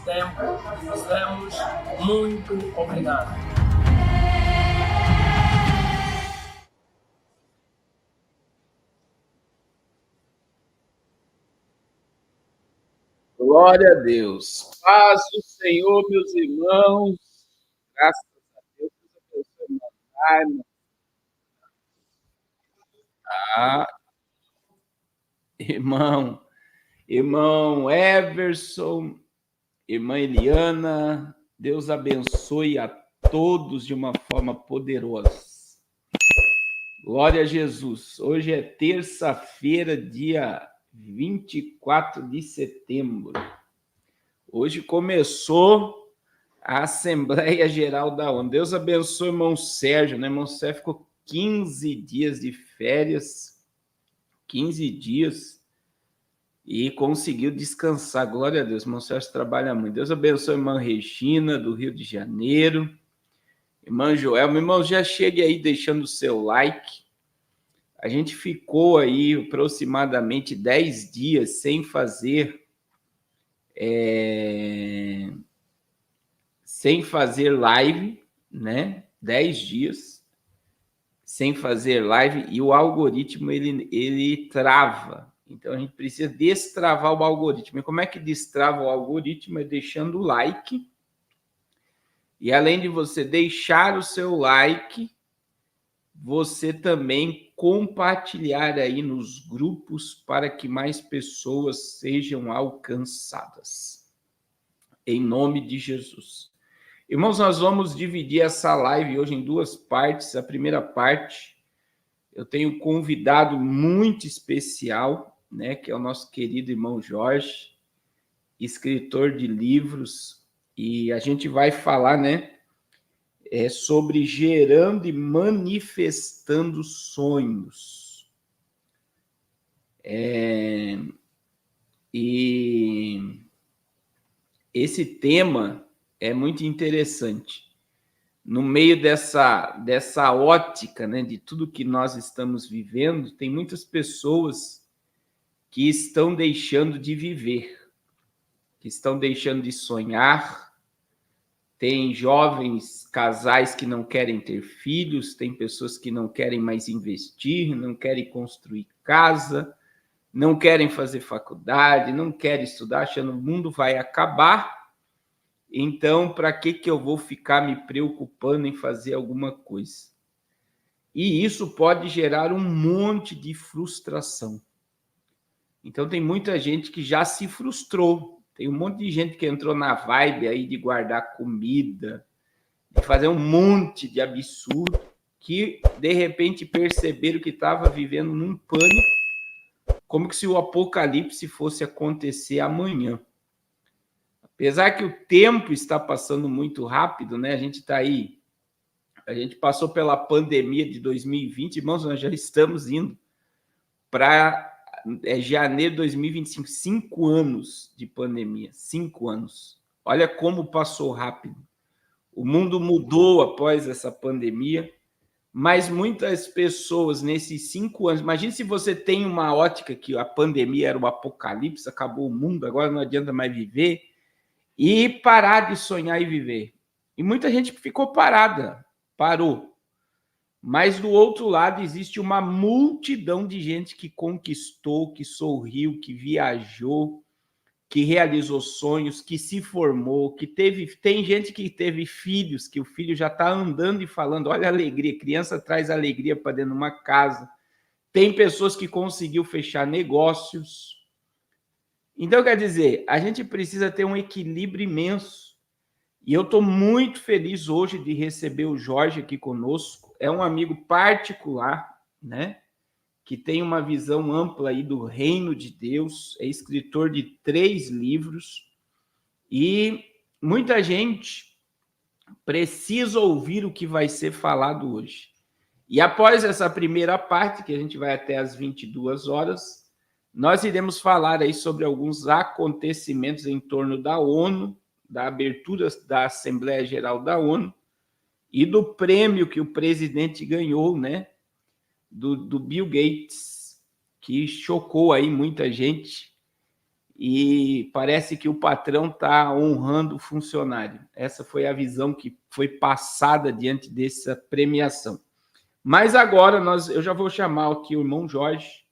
tempo que fizemos. Muito obrigado. Glória a Deus. Paz do Senhor, meus irmãos. Graças a Deus. Deus abençoe. Ah, irmão Everson, irmã Eliana, Deus abençoe a todos de uma forma poderosa. Glória a Jesus. Hoje é terça-feira, dia 24 de setembro. Hoje começou a Assembleia Geral da ONU. Deus abençoe o irmão Sérgio, né? O irmão Sérgio ficou 15 dias de férias, 15 dias, e conseguiu descansar. Glória a Deus, o irmão Sérgio trabalha muito. Deus abençoe a irmã Regina, do Rio de Janeiro. Irmã Joel, meu irmão, já chegue aí deixando o seu like. A gente ficou aí aproximadamente 10 dias sem fazer live, né? 10 dias sem fazer live, e o algoritmo ele trava. Então a gente precisa destravar o algoritmo. E como é que destrava o algoritmo? É deixando o like. E além de você deixar o seu like, você também compartilhar aí nos grupos para que mais pessoas sejam alcançadas. Em nome de Jesus. Irmãos, nós vamos dividir essa live hoje em duas partes. A primeira parte, eu tenho um convidado muito especial, né, que é o nosso querido irmão Jorge, escritor de livros, e a gente vai falar, né, sobre gerando e manifestando sonhos. E esse tema é muito interessante. No meio dessa ótica, né, de tudo que nós estamos vivendo, tem muitas pessoas que estão deixando de viver, que estão deixando de sonhar. Tem jovens casais que não querem ter filhos, tem pessoas que não querem mais investir, não querem construir casa, não querem fazer faculdade, não querem estudar, achando que o mundo vai acabar. Então, para que eu vou ficar me preocupando em fazer alguma coisa? E isso pode gerar um monte de frustração. Então, tem muita gente que já se frustrou. Tem um monte de gente que entrou na vibe aí de guardar comida, de fazer um monte de absurdo, que, de repente, perceberam que estava vivendo num pânico, como se o apocalipse fosse acontecer amanhã. Apesar que o tempo está passando muito rápido, né? A gente passou pela pandemia de 2020, irmãos, nós já estamos indo para janeiro de 2025, 5 anos de pandemia, 5 anos. Olha como passou rápido. O mundo mudou após essa pandemia, mas muitas pessoas nesses 5 anos, imagine se você tem uma ótica que a pandemia era o apocalipse, acabou o mundo, agora não adianta mais viver, e parar de sonhar e viver. E muita gente ficou parada, parou. Mas do outro lado existe uma multidão de gente que conquistou, que sorriu, que viajou, que realizou sonhos, que se formou, que tem gente que teve filhos, que o filho já está andando e falando, olha a alegria, criança traz alegria para dentro de uma casa. Tem pessoas que conseguiu fechar negócios. Então, quer dizer, a gente precisa ter um equilíbrio imenso. E eu estou muito feliz hoje de receber o Jorge aqui conosco. É um amigo particular, né? Que tem uma visão ampla aí do reino de Deus. É escritor de 3 livros. E muita gente precisa ouvir o que vai ser falado hoje. E após essa primeira parte, que a gente vai até às 22 horas, nós iremos falar aí sobre alguns acontecimentos em torno da ONU, da abertura da Assembleia Geral da ONU e do prêmio que o presidente ganhou, né, do Bill Gates, que chocou aí muita gente. e parece que o patrão está honrando o funcionário. Essa foi a visão que foi passada diante dessa premiação. Mas agora eu já vou chamar aqui o irmão Jorge,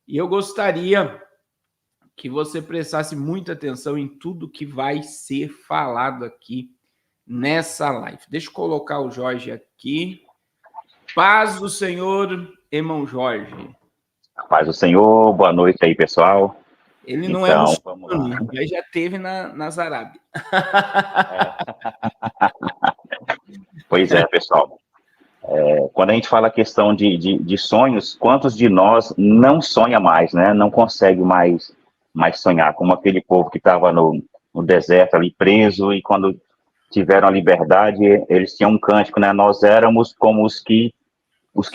e eu gostaria que você prestasse muita atenção em tudo que vai ser falado aqui nessa live. Deixa eu colocar o Jorge aqui. Paz do Senhor, irmão Jorge. Paz do Senhor, boa noite aí, pessoal. Ele não então, é muçulmano, ele já esteve nas Arábia. Pois é, pessoal. Quando a gente fala a questão de sonhos, quantos de nós não sonha mais, né? Não consegue mais sonhar, como aquele povo que estava no deserto ali preso, e quando tiveram a liberdade, eles tinham um cântico, né? Nós éramos como os que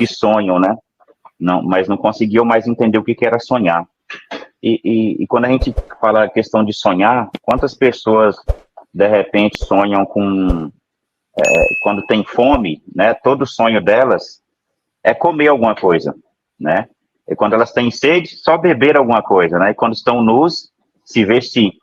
sonham, né? Não, mas não conseguiam mais entender o que era sonhar. E quando a gente fala a questão de sonhar, quantas pessoas, de repente, sonham com... quando tem fome, né? Todo sonho delas é comer alguma coisa, né? E quando elas têm sede, só beber alguma coisa, né? E quando estão nus, se vestir.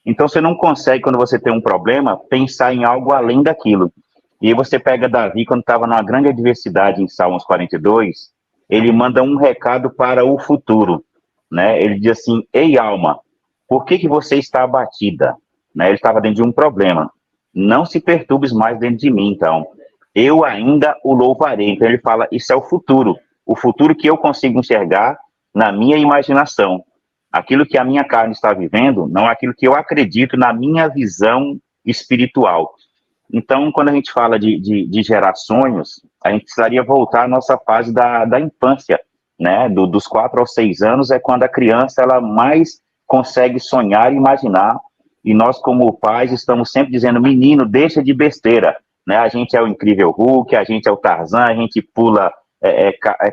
Então, você não consegue, quando você tem um problema, pensar em algo além daquilo. E aí você pega Davi, quando estava numa grande adversidade em Salmos 42, ele manda um recado para o futuro, né? Ele diz assim: ei, alma, por que você está abatida? Né? Ele estava dentro de um problema. Não se perturbes mais dentro de mim, então. Eu ainda o louvarei. Então ele fala, isso é o futuro que eu consigo enxergar na minha imaginação. Aquilo que a minha carne está vivendo, não é aquilo que eu acredito na minha visão espiritual. Então, quando a gente fala de gerar sonhos, a gente precisaria voltar à nossa fase da infância, né? Dos 4 aos 6 anos é quando a criança ela mais consegue sonhar e imaginar, e nós, como pais, estamos sempre dizendo, menino, deixa de besteira, né? A gente é o Incrível Hulk, a gente é o Tarzan, a gente pula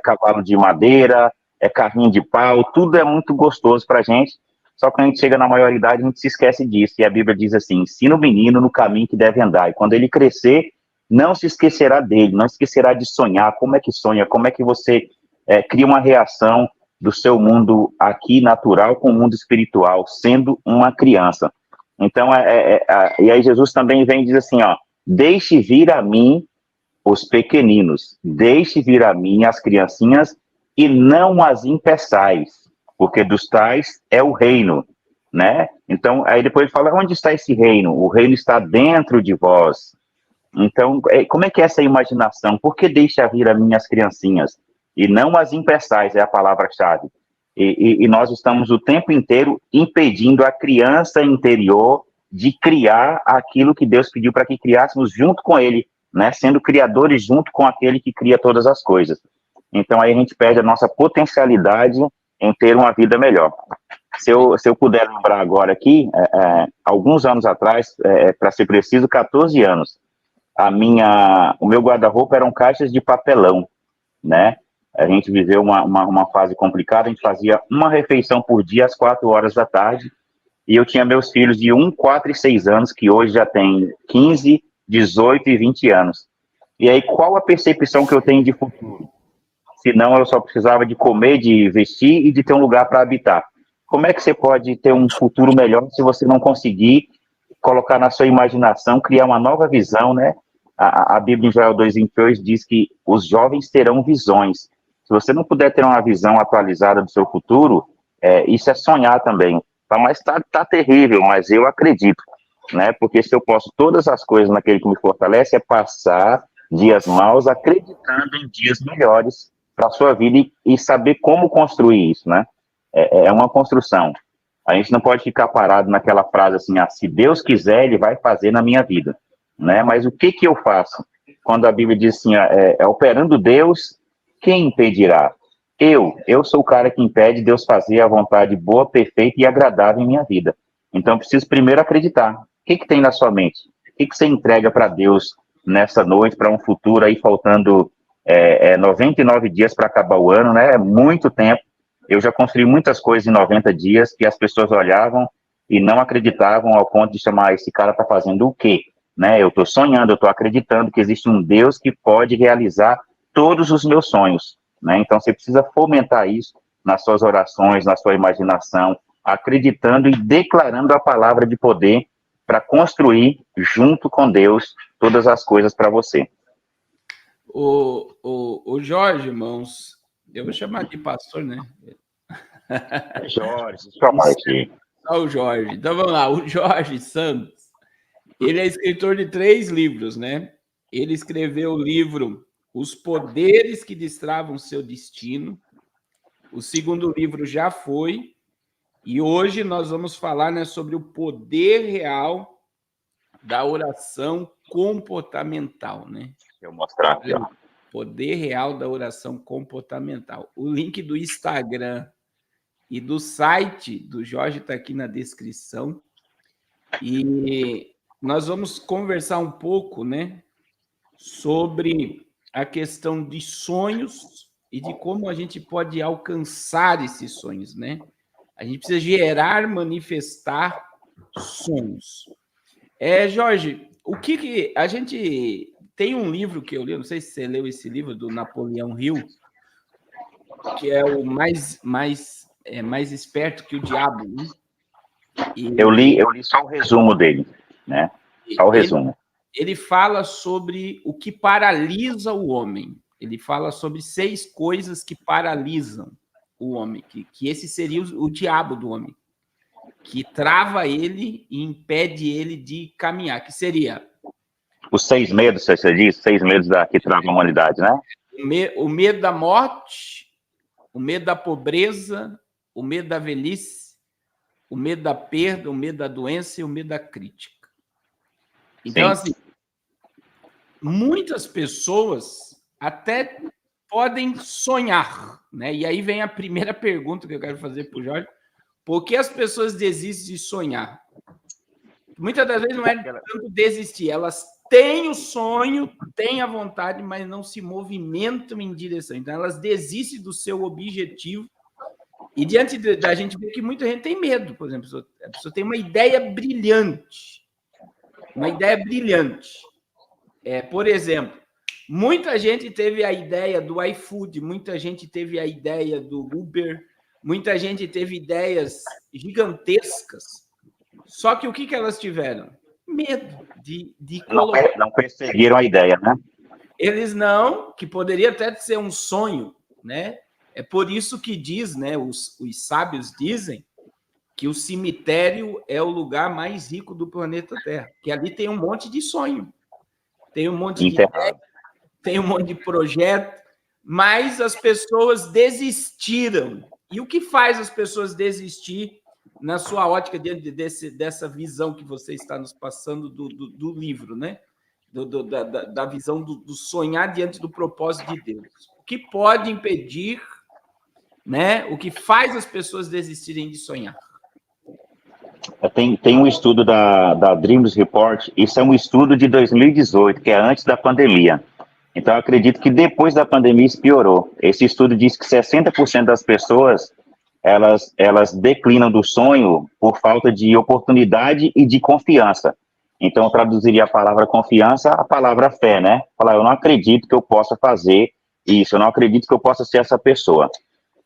cavalo de madeira, carrinho de pau, tudo é muito gostoso para a gente, só que quando a gente chega na maioridade, a gente se esquece disso, e a Bíblia diz assim, ensina o menino no caminho que deve andar, e quando ele crescer, não se esquecerá dele, não esquecerá de sonhar, como é que sonha, como é que você cria uma reação do seu mundo aqui natural com o mundo espiritual, sendo uma criança. Então, e aí Jesus também vem e diz assim, ó, deixe vir a mim os pequeninos, deixe vir a mim as criancinhas e não as impeçais, porque dos tais é o reino, né? Então, aí depois ele fala, onde está esse reino? O reino está dentro de vós. Então, como é que é essa imaginação? Por que deixa vir a mim as criancinhas? E não as impeçais, é a palavra-chave. E nós estamos o tempo inteiro impedindo a criança interior de criar aquilo que Deus pediu para que criássemos junto com Ele, né? Sendo criadores junto com aquele que cria todas as coisas. Então, aí a gente perde a nossa potencialidade em ter uma vida melhor. Se eu puder lembrar agora aqui, alguns anos atrás, para ser preciso, 14 anos, o meu guarda-roupa eram caixas de papelão, né? A gente viveu uma fase complicada, a gente fazia uma refeição por dia às 4 horas da tarde, e eu tinha meus filhos de 1, 4 e 6 anos, que hoje já têm 15, 18 e 20 anos. E aí, qual a percepção que eu tenho de futuro? Senão eu só precisava de comer, de vestir e de ter um lugar para habitar. Como é que você pode ter um futuro melhor se você não conseguir colocar na sua imaginação, criar uma nova visão, né? A Bíblia em Joel 2:22 diz que os jovens terão visões. Se você não puder ter uma visão atualizada do seu futuro, isso é sonhar também. Mas tá terrível, mas eu acredito, né? Porque se eu posso todas as coisas naquele que me fortalece, é passar dias maus acreditando em dias melhores para a sua vida e saber como construir isso, né? É uma construção. A gente não pode ficar parado naquela frase assim, se Deus quiser, Ele vai fazer na minha vida, né? Mas o que eu faço? Quando a Bíblia diz assim, operando Deus, quem impedirá? Eu sou o cara que impede Deus fazer a vontade boa, perfeita e agradável em minha vida. Então, eu preciso primeiro acreditar. O que tem na sua mente? O que você entrega para Deus nessa noite, para um futuro aí faltando 99 dias para acabar o ano, né? É muito tempo. Eu já construí muitas coisas em 90 dias que as pessoas olhavam e não acreditavam ao ponto de chamar, esse cara está fazendo o quê? Né? Eu estou sonhando, eu estou acreditando que existe um Deus que pode realizar todos os meus sonhos, né? Então você precisa fomentar isso nas suas orações, na sua imaginação, acreditando e declarando a palavra de poder para construir, junto com Deus, todas as coisas para você. O Jorge, irmãos, eu vou chamar de pastor, né? Jorge, Jorge. Só o Jorge. Então vamos lá, o Jorge Santos, ele é escritor de 3 livros, né? Ele escreveu o livro Os Poderes que Destravam Seu Destino. O segundo livro já foi. E hoje nós vamos falar, né, sobre o poder real da oração comportamental, né? Deixa eu mostrar aqui, ó. Poder real da oração comportamental. O link do Instagram e do site do Jorge está aqui na descrição. E nós vamos conversar um pouco, né, sobre a questão de sonhos e de como a gente pode alcançar esses sonhos, né? A gente precisa gerar, manifestar sonhos. Jorge, o que a gente tem um livro que eu li, não sei se você leu esse livro do Napoleão Hill, que é o mais esperto que o diabo, né? Eu li só o resumo dele, né? Só o resumo. Ele fala sobre o que paralisa o homem. Ele fala sobre 6 coisas que paralisam o homem, que esse seria o diabo do homem, que trava ele e impede ele de caminhar, que seria... Os 6 medos, você diz? 6 medos que travam a humanidade, né? O medo da morte, o medo da pobreza, o medo da velhice, o medo da perda, o medo da doença e o medo da crítica. Então, assim, muitas pessoas até podem sonhar, né? E aí vem a primeira pergunta que eu quero fazer para o Jorge. Por que as pessoas desistem de sonhar? Muitas das vezes não é tanto desistir, elas têm o sonho, têm a vontade, mas não se movimentam em direção. Então, elas desistem do seu objetivo. E diante da gente ver que muita gente tem medo, por exemplo, a pessoa tem uma ideia brilhante. Uma ideia brilhante. Por exemplo, muita gente teve a ideia do iFood, muita gente teve a ideia do Uber, muita gente teve ideias gigantescas. Só que o que elas tiveram? Medo de colocar. Não perseguiram a ideia, né? Eles não, que poderia até ser um sonho, né? É por isso que diz, né? Os sábios dizem que o cemitério é o lugar mais rico do planeta Terra, que ali tem um monte de sonho, tem um monte de ideia, tem um monte de projeto, mas as pessoas desistiram. E o que faz as pessoas desistir na sua ótica diante dessa visão que você está nos passando do livro, né? Da visão do sonhar diante do propósito de Deus. O que pode impedir, né? O que faz as pessoas desistirem de sonhar? Tem um estudo da Dreams Report, isso é um estudo de 2018, que é antes da pandemia. Então, eu acredito que depois da pandemia isso piorou. Esse estudo diz que 60% das pessoas, elas declinam do sonho por falta de oportunidade e de confiança. Então, eu traduziria a palavra confiança a palavra fé, né? Falar, eu não acredito que eu possa fazer isso, eu não acredito que eu possa ser essa pessoa.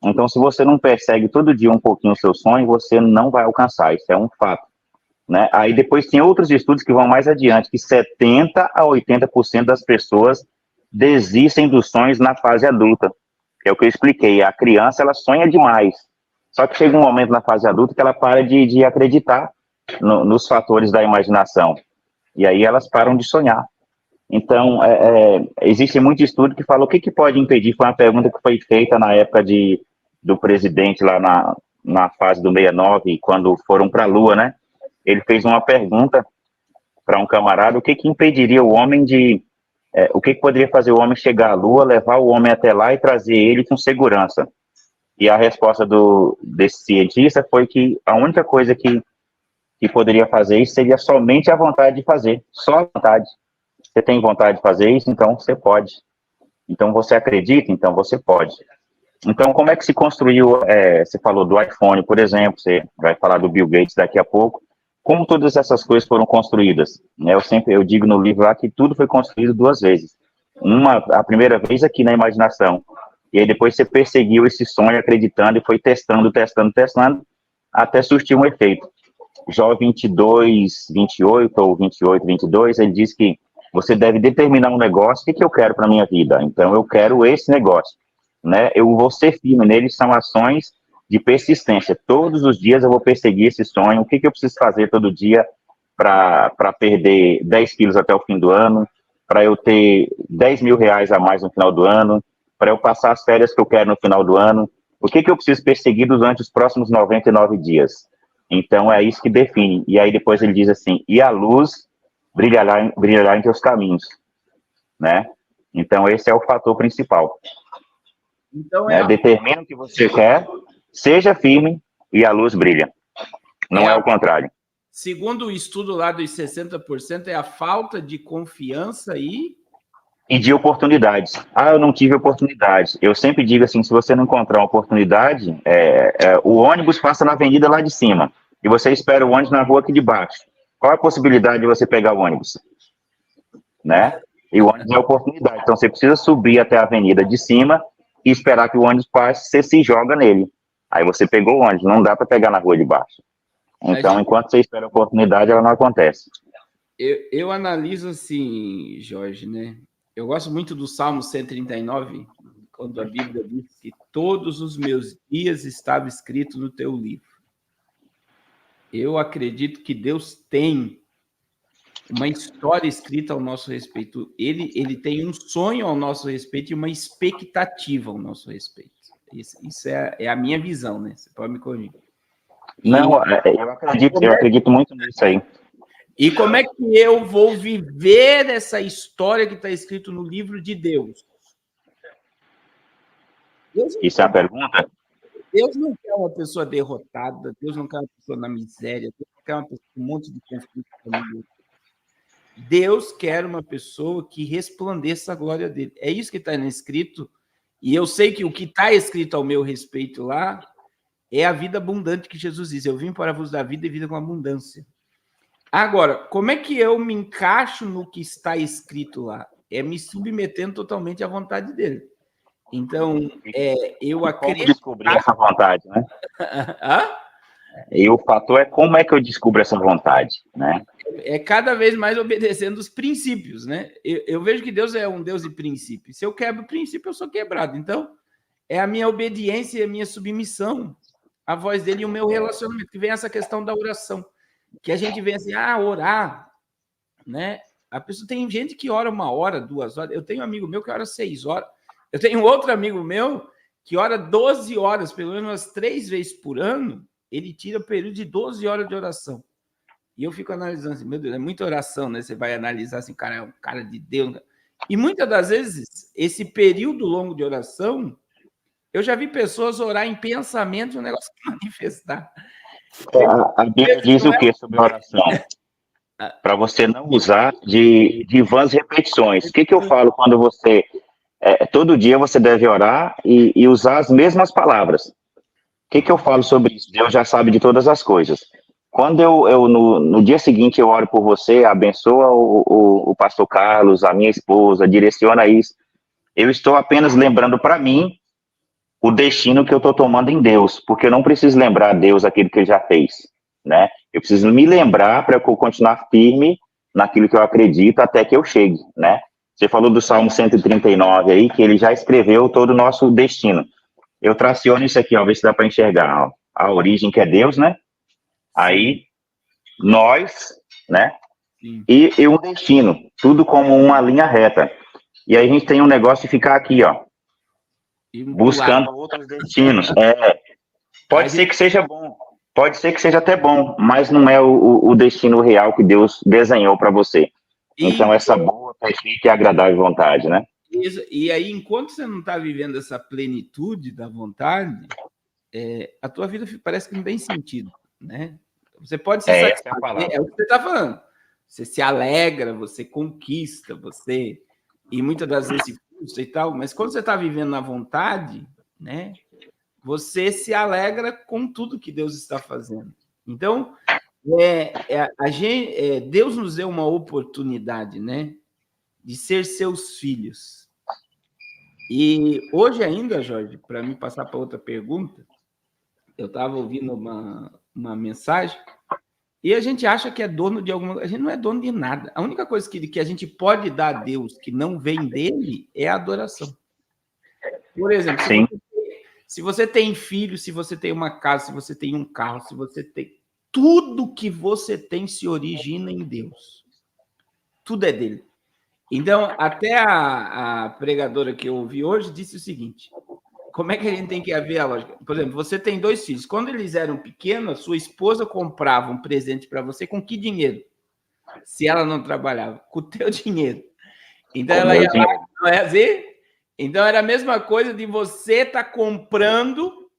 Então, se você não persegue todo dia um pouquinho o seu sonho, você não vai alcançar, isso é um fato, né? Aí depois tem outros estudos que vão mais adiante, que 70% a 80% das pessoas desistem dos sonhos na fase adulta. É o que eu expliquei, a criança, ela sonha demais, só que chega um momento na fase adulta que ela para de acreditar nos fatores da imaginação, e aí elas param de sonhar. Então, existe muito estudo que fala o que pode impedir, foi uma pergunta que foi feita na época do presidente lá na fase do 69, quando foram para a Lua, né? Ele fez uma pergunta para um camarada, o que impediria o homem o que poderia fazer o homem chegar à Lua, levar o homem até lá e trazer ele com segurança? E a resposta desse cientista foi que a única coisa que poderia fazer isso seria somente a vontade de fazer, só a vontade. Você tem vontade de fazer isso, então você pode. Então você acredita, então você pode. Então, como é que se construiu, você falou do iPhone, por exemplo, você vai falar do Bill Gates daqui a pouco, como todas essas coisas foram construídas? Eu digo no livro lá que tudo foi construído 2 vezes. A primeira vez aqui na imaginação, e aí depois você perseguiu esse sonho acreditando e foi testando, até surtir um efeito. Jó 22, 28 ou 28, 22, ele diz que você deve determinar um negócio, o que eu quero para a minha vida? Então, eu quero esse negócio, né? Eu vou ser firme nele, são ações de persistência. Todos os dias eu vou perseguir esse sonho, o que eu preciso fazer todo dia para perder 10 quilos até o fim do ano, para eu ter 10 mil reais a mais no final do ano, para eu passar as férias que eu quero no final do ano, o que eu preciso perseguir durante os próximos 99 dias? Então, é isso que define. E aí depois ele diz assim, e a luz brilhará em teus caminhos, né? Então, esse é o fator principal. Então, Né? Determina o que você quer, seja firme e a luz brilha. Não é o contrário. Segundo o estudo lá dos 60%, é a falta de confiança e de oportunidades. Eu não tive oportunidade. Eu sempre digo assim, se você não encontrar uma oportunidade, o ônibus passa na avenida lá de cima e você espera o ônibus na rua aqui de baixo. Qual a possibilidade de você pegar o ônibus? Né? E o ônibus é oportunidade. Então, você precisa subir até a avenida de cima e esperar que o ônibus passe, você se joga nele. Aí você pegou o ônibus, não dá para pegar na rua de baixo. Então, enquanto você espera a oportunidade, ela não acontece. Eu analiso assim, Jorge, né? Eu gosto muito do Salmo 139, quando a Bíblia diz que todos os meus dias estava escrito no teu livro. Eu acredito que Deus tem uma história escrita ao nosso respeito. Ele tem um sonho ao nosso respeito e uma expectativa ao nosso respeito. Isso é a minha visão, né? Você pode me corrigir. Não, eu acredito muito nisso aí. E como é que eu vou viver essa história que está escrito no livro de Deus? Isso é a pergunta? Deus não quer uma pessoa derrotada, Deus não quer uma pessoa na miséria, Deus não quer uma pessoa com um monte de conflito familiar. Deus quer uma pessoa que resplandeça a glória dele. É isso que está escrito, e eu sei que o que está escrito ao meu respeito lá é a vida abundante que Jesus diz. Eu vim para vos dar vida e vida com abundância. Agora, como é que eu me encaixo no que está escrito lá? É me submetendo totalmente à vontade dele. Então, eu acredito... Como descobrir essa vontade, né? Hã? E o fator é como é que eu descubro essa vontade, né? É cada vez mais obedecendo os princípios, né? Eu vejo que Deus é um Deus de princípios. Se eu quebro o princípio, eu sou quebrado. Então, é a minha obediência e a minha submissão à voz dele e o meu relacionamento, que vem essa questão da oração. Que a gente vem assim, orar, né? A pessoa tem gente que ora 1 hora, 2 horas. Eu tenho um amigo meu que ora 6 horas. Eu tenho outro amigo meu que ora 12 horas, pelo menos umas 3 vezes por ano, ele tira o período de 12 horas de oração. E eu fico analisando assim, meu Deus, é muita oração, né? Você vai analisar assim, cara, é um cara de Deus. E muitas das vezes, esse período longo de oração, eu já vi pessoas orar em pensamento e o negócio manifestar. A Bíblia diz o que sobre oração? Para você não usar de vãs repetições. O que eu falo quando você... todo dia você deve orar e usar as mesmas palavras. O que eu falo sobre isso? Deus já sabe de todas as coisas. Quando no dia seguinte eu oro por você, abençoa o pastor Carlos, a minha esposa, direciona isso, eu estou apenas lembrando para mim o destino que eu estou tomando em Deus, porque eu não preciso lembrar a Deus aquilo que ele já fez, né? Eu preciso me lembrar para eu continuar firme naquilo que eu acredito até que eu chegue, né? Você falou do Salmo 139 aí, que ele já escreveu todo o nosso destino. Eu traciono isso aqui, ó, ver se dá para enxergar, ó, a origem que é Deus, né? Aí, nós, né? E um destino, tudo como uma linha reta. E aí a gente tem um negócio de ficar aqui, ó, buscando outros destinos. Pode ser que seja bom, pode ser que seja até bom, mas não é o destino real que Deus desenhou para você. Então, essa boa, perfeita e agradável vontade, né? Isso. E aí, enquanto você não está vivendo essa plenitude da vontade, a tua vida parece que não tem sentido, né? Você pode se satisfazer, é o que você está falando. Você se alegra, você conquista, você... E muitas das vezes se frustra e tal, mas quando você está vivendo na vontade, né? Você se alegra com tudo que Deus está fazendo. Então, Deus nos deu uma oportunidade, né? De ser seus filhos. E hoje ainda, Jorge, para me passar para outra pergunta, eu estava ouvindo uma mensagem, e a gente acha que é dono de alguma coisa. A gente não é dono de nada. A única coisa que a gente pode dar a Deus que não vem dele é a adoração. Por exemplo, se você tem filho, se você tem uma casa, se você tem um carro, se você tem... Tudo que você tem se origina em Deus. Tudo é dele. Então, até a pregadora que eu ouvi hoje disse o seguinte: como é que a gente tem que ver a lógica? Por exemplo, você tem 2 filhos. Quando eles eram pequenos, sua esposa comprava um presente para você com que dinheiro? Se ela não trabalhava, com o teu dinheiro. Então, ela ia lá, não é assim? Então, era a mesma coisa de você estar comprando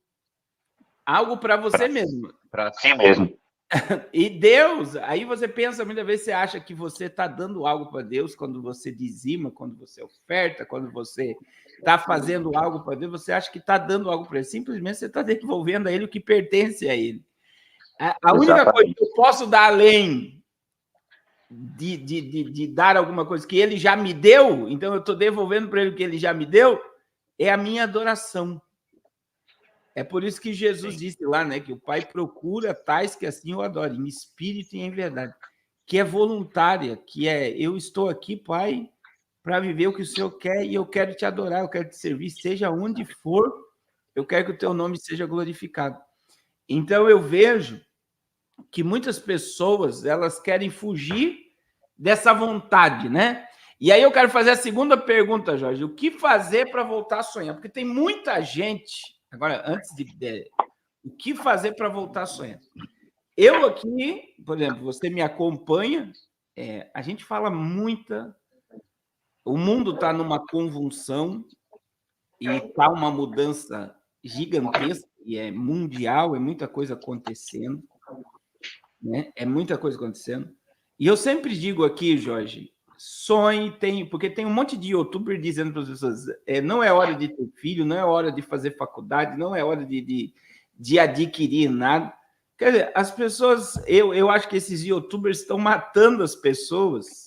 algo para você mesmo. Para si mesmo. E Deus, aí você pensa, muitas vezes você acha que você está dando algo para Deus quando você dizima, quando você oferta, quando você está fazendo algo para Deus, você acha que está dando algo para Ele. Simplesmente você está devolvendo a Ele o que pertence a Ele. A única coisa que eu posso dar além de dar alguma coisa que Ele já me deu, então eu estou devolvendo para Ele o que Ele já me deu, é a minha adoração. É por isso que Jesus disse lá, né, que o Pai procura tais que assim o adorem, em espírito e em verdade, que é voluntária, que é eu estou aqui, Pai, para viver o que o Senhor quer e eu quero te adorar, eu quero te servir, seja onde for, eu quero que o teu nome seja glorificado. Então eu vejo que muitas pessoas, elas querem fugir dessa vontade, né? E aí eu quero fazer a segunda pergunta, Jorge, o que fazer para voltar a sonhar? Porque tem muita gente... Agora, antes o que fazer para voltar a sonhar? Eu aqui, por exemplo, você me acompanha, a gente fala muita... O mundo está numa convulsão e está uma mudança gigantesca, e é mundial, é muita coisa acontecendo, né? É muita coisa acontecendo. E eu sempre digo aqui, Jorge, sonhe, porque tem um monte de youtuber dizendo para as pessoas, não é hora de ter filho, não é hora de fazer faculdade, não é hora de adquirir nada. Quer dizer, as pessoas, eu acho que esses youtubers estão matando as pessoas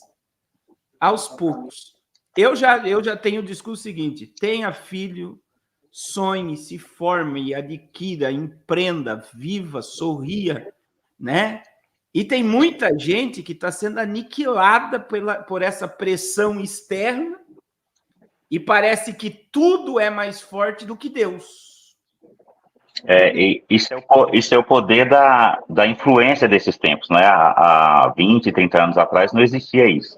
aos poucos. Eu já tenho o discurso seguinte: tenha filho, sonhe, se forme, adquira, empreenda, viva, sorria, né? E tem muita gente que está sendo aniquilada por essa pressão externa e parece que tudo é mais forte do que Deus. Isso é o poder da influência desses tempos, né? Há 20, 30 anos atrás não existia isso.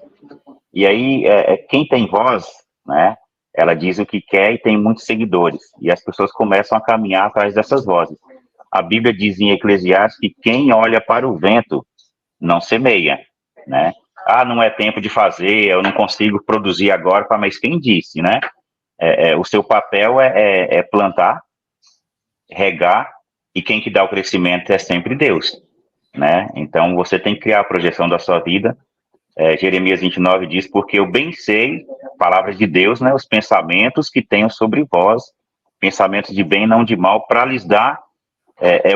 E aí, quem tem voz, né? Ela diz o que quer e tem muitos seguidores. E as pessoas começam a caminhar atrás dessas vozes. A Bíblia diz em Eclesiastes que quem olha para o vento não semeia, né? Não é tempo de fazer, eu não consigo produzir agora, mas quem disse, né? O seu papel é plantar, regar, e quem que dá o crescimento é sempre Deus, né? Então, você tem que criar a projeção da sua vida. Jeremias 29 diz, porque eu bem sei, palavras de Deus, né? Os pensamentos que tenho sobre vós, pensamentos de bem, não de mal, para lhes dar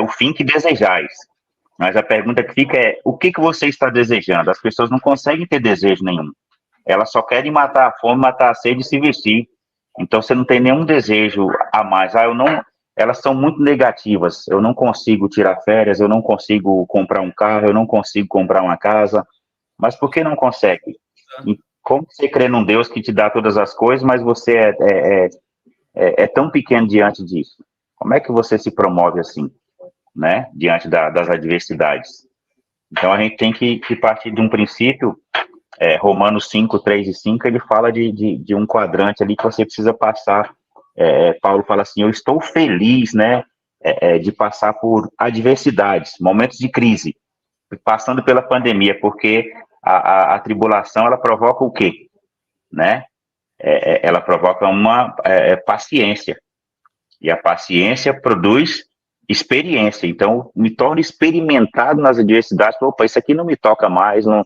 o fim que desejais. Mas a pergunta que fica é, o que você está desejando? As pessoas não conseguem ter desejo nenhum. Elas só querem matar a fome, matar a sede e se vestir. Então, você não tem nenhum desejo a mais. Elas são muito negativas. Eu não consigo tirar férias, eu não consigo comprar um carro, eu não consigo comprar uma casa. Mas por que não consegue? E como você crê num Deus que te dá todas as coisas, mas você é tão pequeno diante disso? Como é que você se promove assim, né, diante das adversidades? Então, a gente tem que partir de um princípio. Romanos 5, 3 e 5, ele fala de um quadrante ali que você precisa passar. Paulo fala assim, eu estou feliz, né, de passar por adversidades, momentos de crise, passando pela pandemia, porque a tribulação, ela provoca o quê? Né? Ela provoca uma paciência, e a paciência produz experiência. Então, me torno experimentado nas adversidades. Opa, isso aqui não me toca mais, não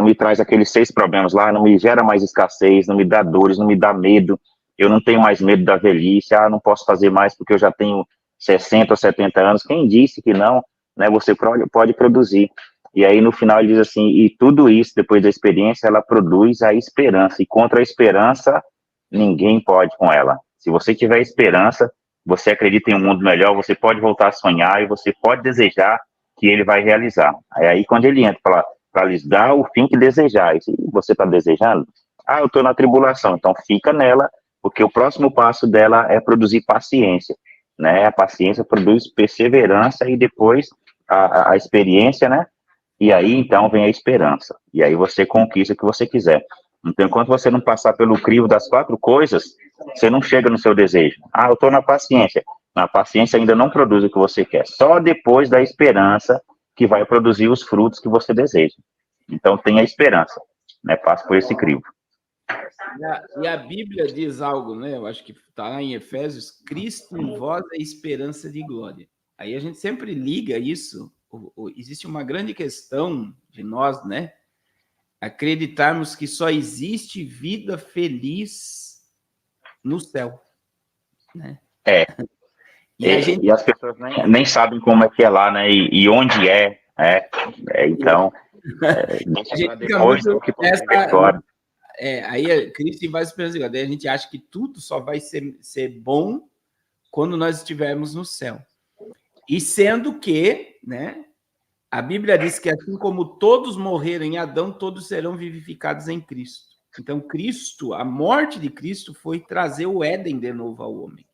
me traz aqueles 6 problemas lá, não me gera mais escassez, não me dá dores, não me dá medo, eu não tenho mais medo da velhice, não posso fazer mais porque eu já tenho 60 ou 70 anos. Quem disse que não, né? Você pode produzir. E aí, no final, ele diz assim, e tudo isso, depois da experiência, ela produz a esperança, e contra a esperança, ninguém pode com ela. Se você tiver esperança, você acredita em um mundo melhor, você pode voltar a sonhar, e você pode desejar que ele vai realizar. Aí quando ele entra para lhes dar o fim que desejais, e você está desejando? Ah, eu estou na tribulação, então fica nela, porque o próximo passo dela é produzir paciência, né? A paciência produz perseverança e depois a experiência, né? E aí, então, vem a esperança. E aí você conquista o que você quiser. Então, enquanto você não passar pelo crivo das 4 coisas, você não chega no seu desejo. Ah, eu estou na paciência. A paciência ainda não produz o que você quer. Só depois da esperança que vai produzir os frutos que você deseja. Então, tenha esperança, né? Passe por esse crivo. E a Bíblia diz algo, né? Eu acho que está lá em Efésios: Cristo em vós é esperança de glória. Aí a gente sempre liga isso. Existe uma grande questão de nós, né? Acreditarmos que só existe vida feliz no céu, né? E as pessoas nem sabem como é que é lá, né? E onde é, né? Então, deixa depois do que agora. Aí Cristo em vós esperança de glória. Daí a gente acha que tudo só vai ser bom quando nós estivermos no céu. E sendo que, né? A Bíblia diz que assim como todos morreram em Adão, todos serão vivificados em Cristo. Então, Cristo, a morte de Cristo foi trazer o Éden de novo ao homem.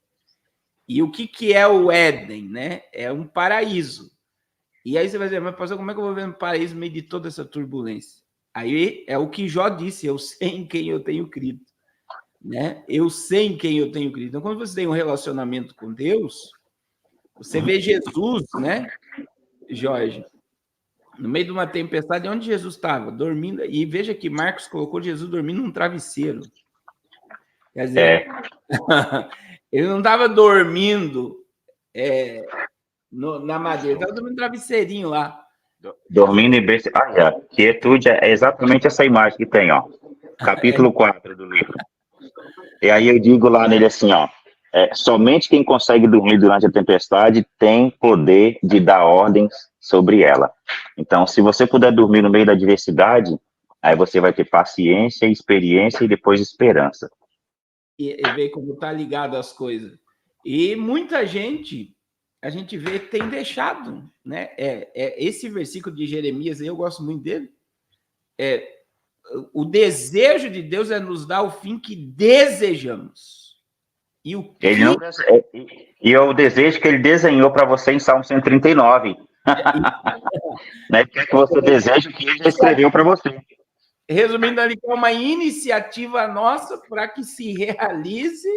E o que é o Éden, né? É um paraíso. E aí você vai dizer, mas pastor, como é que eu vou ver um paraíso no meio de toda essa turbulência? Aí é o que Jó disse: eu sei em quem eu tenho crido, né? Eu sei em quem eu tenho crido. Então, quando você tem um relacionamento com Deus, você vê Jesus, né, Jorge? No meio de uma tempestade, onde Jesus estava? Dormindo. E veja que Marcos colocou Jesus dormindo num travesseiro. Quer dizer, ele não estava dormindo na madeira, estava dormindo no travesseirinho lá. Dormindo em berço. Quietude é exatamente essa imagem que tem, ó. Capítulo 4 do livro. E aí eu digo lá nele assim, ó. Somente quem consegue dormir durante a tempestade tem poder de dar ordens sobre ela. Então, se você puder dormir no meio da adversidade, aí você vai ter paciência, experiência e depois esperança. E ver como está ligado as coisas. E muita gente, a gente vê, tem deixado, né? Esse versículo de Jeremias, eu gosto muito dele. O desejo de Deus é nos dar o fim que desejamos. E é o desejo que ele desenhou para você em Salmo 139. Né? Que você deseja que ele já escreveu para você. Resumindo ali, é uma iniciativa nossa para que se realize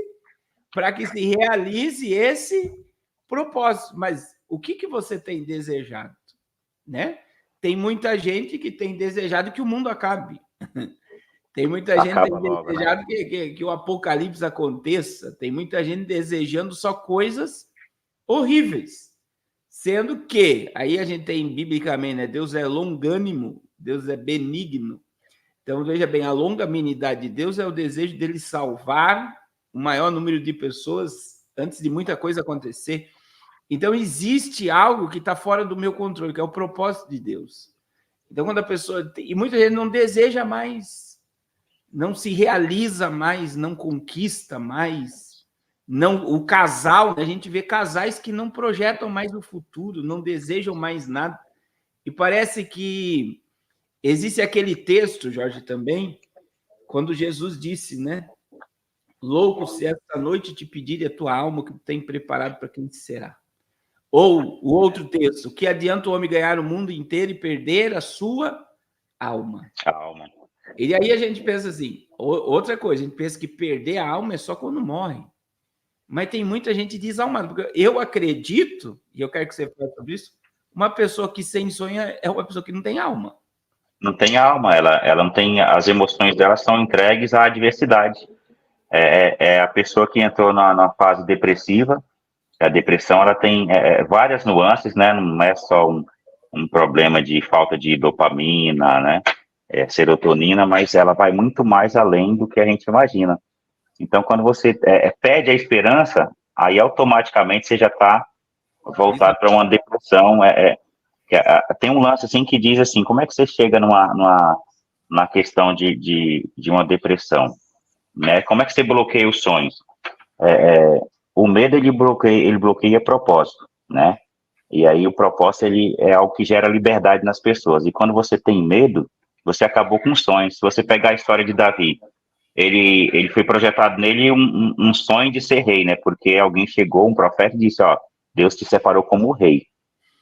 esse propósito. Mas o que você tem desejado, né? Tem muita gente que tem desejado que o mundo acabe. Tem muita gente que tem desejado, né? que o apocalipse aconteça. Tem muita gente desejando só coisas horríveis. Sendo que, aí a gente tem biblicamente, né? Deus é longânimo, Deus é benigno. Então, veja bem, a longanimidade de Deus é o desejo dele salvar o maior número de pessoas antes de muita coisa acontecer. Então, existe algo que está fora do meu controle, que é o propósito de Deus. Então, quando a pessoa... E muita gente não deseja mais, não se realiza mais, não conquista mais. Não, o casal, a gente vê casais que não projetam mais o futuro, não desejam mais nada. E parece que existe aquele texto, Jorge, também, quando Jesus disse, né? Louco, se esta noite te pedir a tua alma, que tem preparado para quem será. Ou o outro texto: que adianta o homem ganhar o mundo inteiro e perder a sua alma? E aí a gente pensa assim, outra coisa, a gente pensa que perder a alma é só quando morre. Mas tem muita gente desalmada, porque eu acredito, e eu quero que você fale sobre isso, uma pessoa que sem sonho é uma pessoa que não tem alma. Não tem alma, ela não tem, as emoções dela são entregues à adversidade. É a pessoa que entrou na fase depressiva. A depressão, ela tem várias nuances, né? Não é só um problema de falta de dopamina, né? Serotonina, mas ela vai muito mais além do que a gente imagina. Então, quando você perde a esperança, aí automaticamente você já está voltado para uma depressão. Tem um lance assim que diz assim: como é que você chega na questão de uma depressão, né? Como é que você bloqueia os sonhos? O medo ele bloqueia propósito, né? E aí o propósito, ele é algo que gera liberdade nas pessoas. E quando você tem medo, você acabou com sonhos. Se você pegar a história de Davi, ele foi projetado nele um sonho de ser rei, né? Porque alguém chegou, um profeta, e disse, ó, Deus te separou como rei.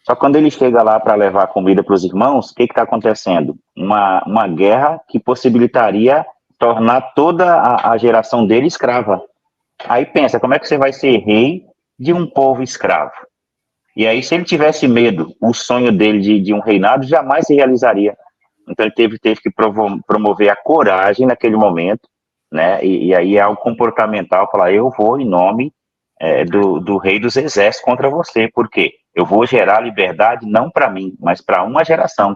Só que quando ele chega lá para levar comida para os irmãos, o que está acontecendo? Uma guerra que possibilitaria tornar toda a geração dele escrava. Aí pensa, como é que você vai ser rei de um povo escravo? E aí, se ele tivesse medo, o sonho dele de um reinado jamais se realizaria. Então, ele teve que promover a coragem naquele momento, né? E aí é algo comportamental, falar, eu vou em nome do rei dos exércitos contra você. Por quê? Eu vou gerar liberdade não para mim, mas para uma geração.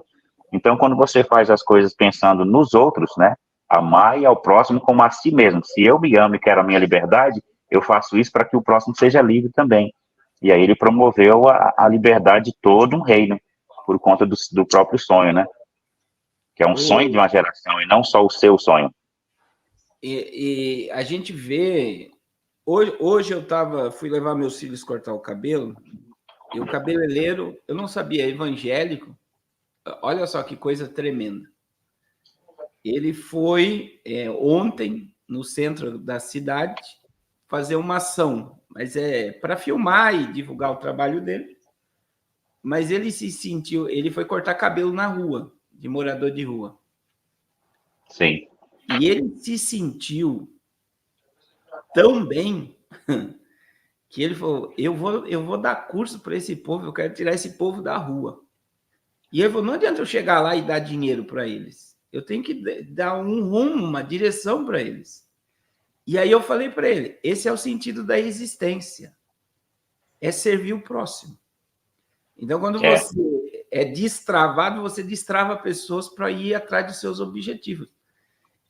Então, quando você faz as coisas pensando nos outros, né? Amar ao próximo como a si mesmo. Se eu me amo e quero a minha liberdade, eu faço isso para que o próximo seja livre também. E aí ele promoveu a liberdade de todo um reino, por conta do próprio sonho, né? Que é um sonho de uma geração, e não só o seu sonho. E a gente vê... Hoje eu fui levar meus filhos cortar o cabelo, e o cabeleireiro, eu não sabia, evangélico, olha só que coisa tremenda. Ele foi ontem, no centro da cidade, fazer uma ação, mas para filmar e divulgar o trabalho dele. Mas ele ele foi cortar cabelo na rua, de morador de rua. Sim. E ele se sentiu tão bem que ele falou, eu vou dar curso para esse povo, eu quero tirar esse povo da rua. E ele falou, não adianta eu chegar lá e dar dinheiro para eles. Eu tenho que dar um rumo, uma direção para eles. E aí eu falei para ele, esse é o sentido da existência. É servir o próximo. Então, quando você é destravado, você destrava pessoas para ir atrás dos seus objetivos.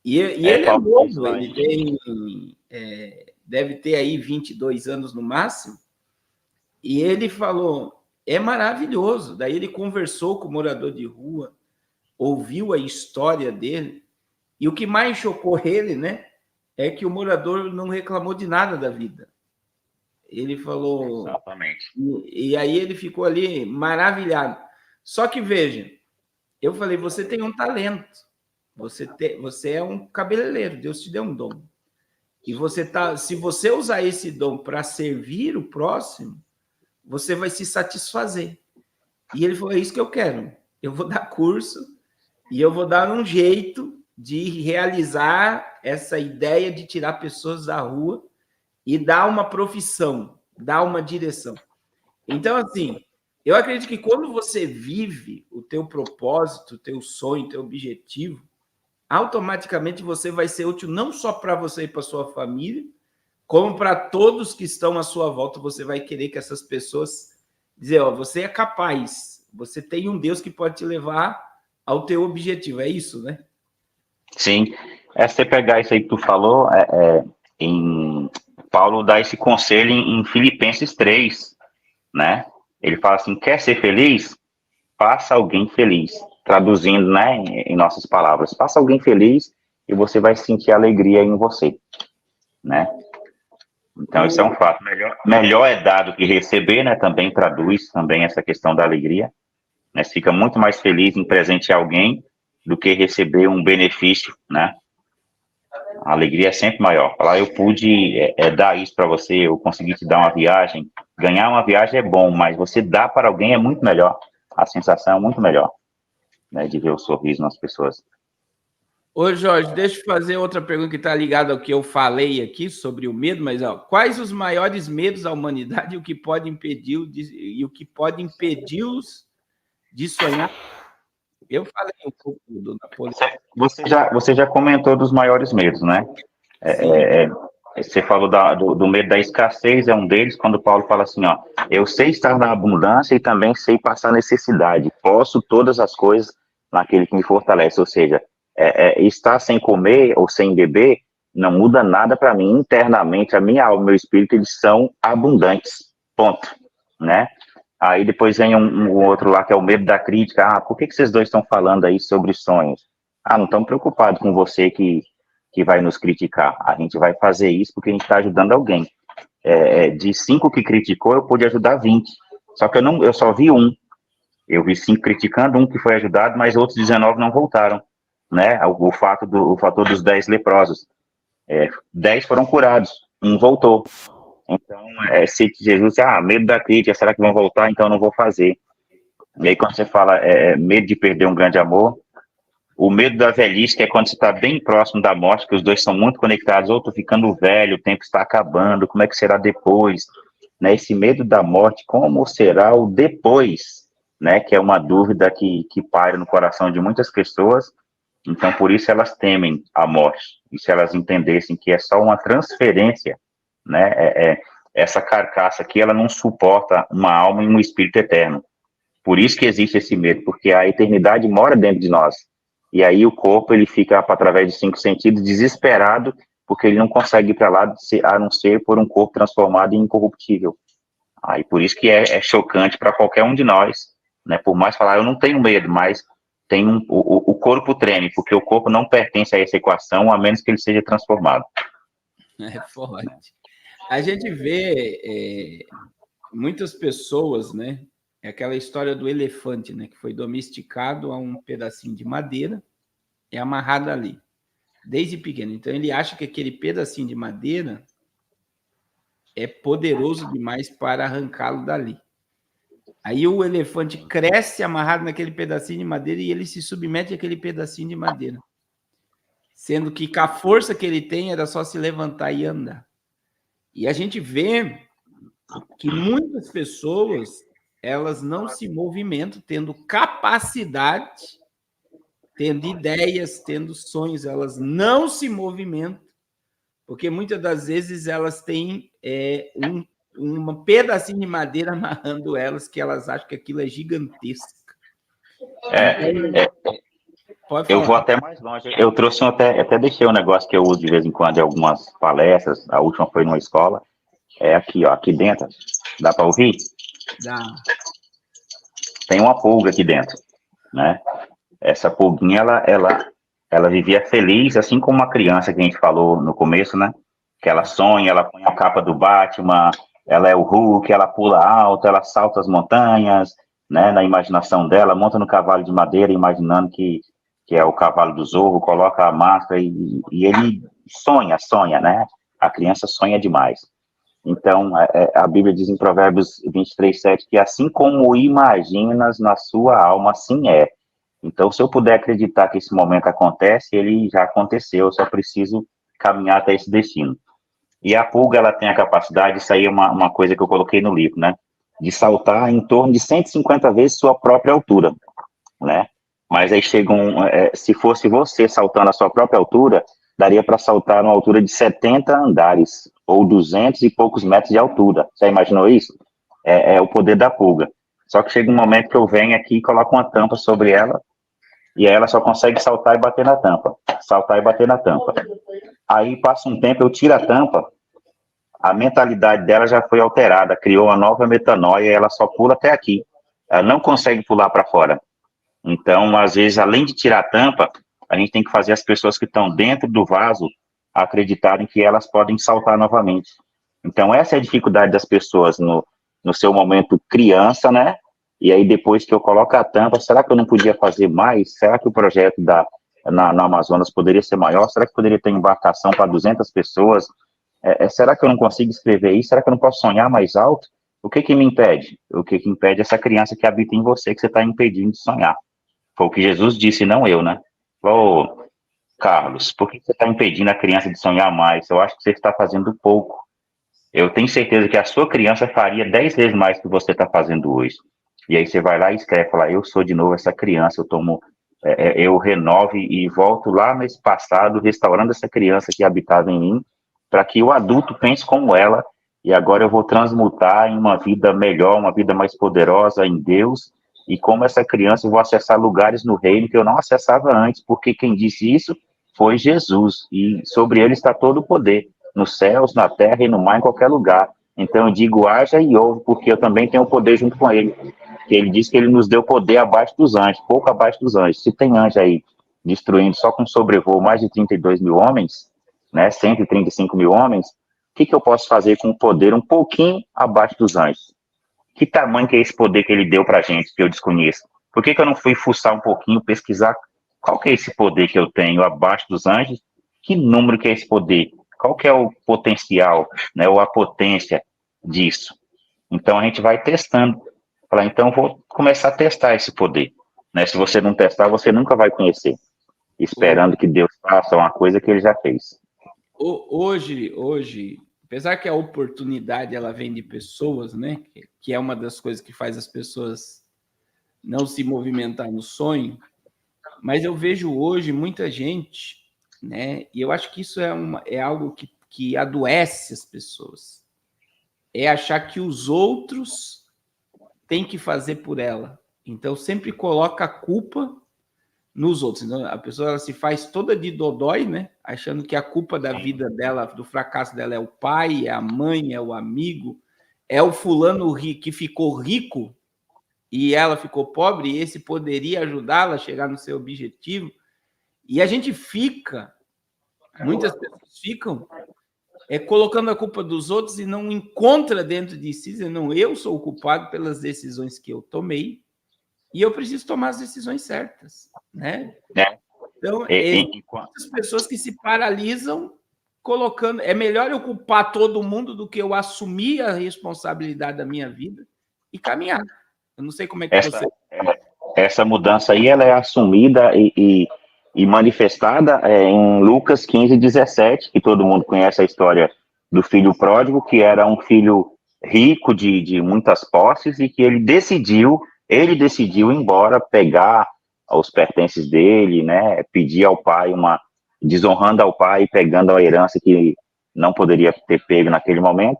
E ele é novo, ele deve ter aí 22 anos no máximo, e ele falou, é maravilhoso. Daí ele conversou com o morador de rua, ouviu a história dele, e o que mais chocou ele, né, é que o morador não reclamou de nada da vida. Ele falou... Exatamente. E aí ele ficou ali maravilhado. Só que, veja, eu falei, você tem um talento, você é um cabeleireiro, Deus te deu um dom. E se você usar esse dom para servir o próximo, você vai se satisfazer. E ele falou, é isso que eu quero. Eu vou dar curso e eu vou dar um jeito de realizar essa ideia de tirar pessoas da rua e dar uma profissão, dar uma direção. Então, assim, eu acredito que quando você vive o teu propósito, o teu sonho, o teu objetivo, automaticamente você vai ser útil não só para você e para sua família, como para todos que estão à sua volta. Você vai querer que essas pessoas dizer, ó, você é capaz, você tem um Deus que pode te levar ao teu objetivo. É isso, né? Sim. Você pegar isso aí que tu falou, Paulo dá esse conselho em Filipenses 3, né? Ele fala assim, quer ser feliz? Faça alguém feliz. Traduzindo, né, em nossas palavras, faça alguém feliz e você vai sentir alegria em você, né? Então, isso é um fato. Melhor é dar do que receber, né? Também traduz também essa questão da alegria, né? Você fica muito mais feliz em presentear alguém do que receber um benefício, né? A alegria é sempre maior. Falar, eu pude dar isso para você, eu consegui te dar uma viagem. Ganhar uma viagem é bom, mas você dar para alguém é muito melhor. A sensação é muito melhor, né, de ver o sorriso nas pessoas. Ô, Jorge, deixa eu fazer outra pergunta que está ligada ao que eu falei aqui sobre o medo, mas quais os maiores medos da humanidade e o que pode impedi-los de sonhar? Eu falei um pouco do Napoleão. Você já comentou dos maiores medos, né? Você falou do medo da escassez, é um deles, quando Paulo fala assim, ó, eu sei estar na abundância e também sei passar necessidade, posso todas as coisas naquele que me fortalece, ou seja, estar sem comer ou sem beber não muda nada para mim, internamente, a minha alma, meu espírito, eles são abundantes, ponto, né? Aí depois vem um outro lá, que é o medo da crítica, por que vocês dois estão falando aí sobre sonhos? Não estamos preocupados com você que vai nos criticar. A gente vai fazer isso porque a gente está ajudando alguém. De 5 que criticou, eu pude ajudar 20. Só que eu só vi um. Eu vi 5 criticando, um que foi ajudado, mas outros 19 não voltaram, né? O fator dos 10 leprosos. 10 foram curados, um voltou. Então, se Jesus diz, medo da crítica, será que vão voltar? Então, eu não vou fazer. E aí, quando você fala medo de perder um grande amor, o medo da velhice, que é quando você está bem próximo da morte, que os dois são muito conectados, ou estou ficando velho, o tempo está acabando, como é que será depois? Né? Esse medo da morte, como será o depois? Né? Que é uma dúvida que paira no coração de muitas pessoas. Então, por isso elas temem a morte. E se elas entendessem que é só uma transferência, né? Essa carcaça aqui, ela não suporta uma alma e um espírito eterno. Por isso que existe esse medo, porque a eternidade mora dentro de nós. E aí o corpo, ele fica, através de 5 sentidos, desesperado, porque ele não consegue ir para lá, a não ser por um corpo transformado em incorruptível. Aí por isso que é chocante para qualquer um de nós, né? Por mais falar, eu não tenho medo, mas o corpo treme, porque o corpo não pertence a essa equação, a menos que ele seja transformado. É forte. A gente vê muitas pessoas, né? É aquela história do elefante, né? Que foi domesticado a um pedacinho de madeira e amarrado ali, desde pequeno. Então, ele acha que aquele pedacinho de madeira é poderoso demais para arrancá-lo dali. Aí o elefante cresce amarrado naquele pedacinho de madeira e ele se submete àquele pedacinho de madeira. Sendo que com a força que ele tem era só se levantar e andar. E a gente vê que muitas pessoas, elas não se movimentam, tendo capacidade, tendo ideias, tendo sonhos, elas não se movimentam, porque muitas das vezes elas têm um pedacinho de madeira amarrando elas, que elas acham que aquilo é gigantesco. Eu vou até mais longe. Eu trouxe até deixei um negócio que eu uso de vez em quando em algumas palestras. A última foi numa escola. É aqui, ó, aqui dentro. Dá para ouvir? Dá. Tem uma pulga aqui dentro, né? Essa pulguinha, ela vivia feliz, assim como uma criança que a gente falou no começo, né? Que ela sonha, ela põe a capa do Batman, ela é o Hulk, ela pula alto, ela salta as montanhas, né? Na imaginação dela, monta no cavalo de madeira, imaginando que é o cavalo do Zorro, coloca a máscara e ele sonha, né? A criança sonha demais. Então, a Bíblia diz em Provérbios 23:7 que assim como imaginas na sua alma, assim é. Então, se eu puder acreditar que esse momento acontece, ele já aconteceu, eu só preciso caminhar até esse destino. E a pulga, ela tem a capacidade, isso aí é uma coisa que eu coloquei no livro, né? De saltar em torno de 150 vezes sua própria altura, né? Mas aí chega se fosse você saltando a sua própria altura, daria para saltar numa altura de 70 andares, ou 200 e poucos metros de altura. Você imaginou isso? É o poder da pulga. Só que chega um momento que eu venho aqui e coloco uma tampa sobre ela, e aí ela só consegue saltar e bater na tampa. Saltar e bater na tampa. Aí passa um tempo, eu tiro a tampa, a mentalidade dela já foi alterada, criou uma nova metanoia, e ela só pula até aqui. Ela não consegue pular para fora. Então, às vezes, além de tirar a tampa, a gente tem que fazer as pessoas que estão dentro do vaso acreditarem que elas podem saltar novamente. Então, essa é a dificuldade das pessoas no seu momento criança, né? E aí, depois que eu coloco a tampa, será que eu não podia fazer mais? Será que o projeto no Amazonas poderia ser maior? Será que poderia ter embarcação para 200 pessoas? Será que eu não consigo escrever isso? Será que eu não posso sonhar mais alto? O que me impede? O que impede é essa criança que habita em você, que você está impedindo de sonhar. Foi o que Jesus disse, não eu, né? Ô, Carlos, por que você está impedindo a criança de sonhar mais? Eu acho que você está fazendo pouco. Eu tenho certeza que a sua criança faria 10 vezes mais do que você está fazendo hoje. E aí você vai lá e escreve, fala, eu sou de novo essa criança, eu renovo e volto lá nesse passado, restaurando essa criança que habitava em mim, para que o adulto pense como ela, e agora eu vou transmutar em uma vida melhor, uma vida mais poderosa em Deus, e como essa criança eu vou acessar lugares no reino que eu não acessava antes, porque quem disse isso foi Jesus, e sobre ele está todo o poder, nos céus, na terra e no mar, em qualquer lugar. Então eu digo, haja e ouve, porque eu também tenho poder junto com ele. Que ele disse que ele nos deu poder abaixo dos anjos, pouco abaixo dos anjos. Se tem anjo aí destruindo só com sobrevoo mais de 32 mil homens, né, 135 mil homens, o que eu posso fazer com o poder um pouquinho abaixo dos anjos? que tamanho que é esse poder que ele deu pra gente, que eu desconheço? Por que eu não fui fuçar um pouquinho, pesquisar qual que é esse poder que eu tenho abaixo dos anjos? Que número que é esse poder? Qual que é o potencial, né, ou a potência disso? Então a gente vai testando. Falar, então vou começar a testar esse poder. Né? Se você não testar, você nunca vai conhecer. Esperando que Deus faça uma coisa que ele já fez. Hoje, apesar que a oportunidade ela vem de pessoas, né? Que é uma das coisas que faz as pessoas não se movimentar no sonho, mas eu vejo hoje muita gente, né? E eu acho que isso é algo que adoece as pessoas. É achar que os outros têm que fazer por ela. Então, sempre coloca a culpa nos outros. Então, a pessoa ela se faz toda de dodói, né? Achando que a culpa da vida dela, do fracasso dela é o pai, é a mãe, é o amigo, é o fulano que ficou rico e ela ficou pobre, e esse poderia ajudá-la a chegar no seu objetivo. E a gente muitas pessoas ficam colocando a culpa dos outros e não encontra dentro de si, dizendo, não, eu sou o culpado pelas decisões que eu tomei e eu preciso tomar as decisões certas, né? Então, muitas pessoas que se paralisam colocando, é melhor eu culpar todo mundo do que eu assumir a responsabilidade da minha vida e caminhar. Eu não sei como é que essa mudança aí, ela é assumida e manifestada em Lucas 15:17, que todo mundo conhece a história do filho pródigo, que era um filho rico de muitas posses e que ele decidiu ir embora, pegar os pertences dele, né, pedir ao pai desonrando ao pai, pegando a herança que não poderia ter pego naquele momento.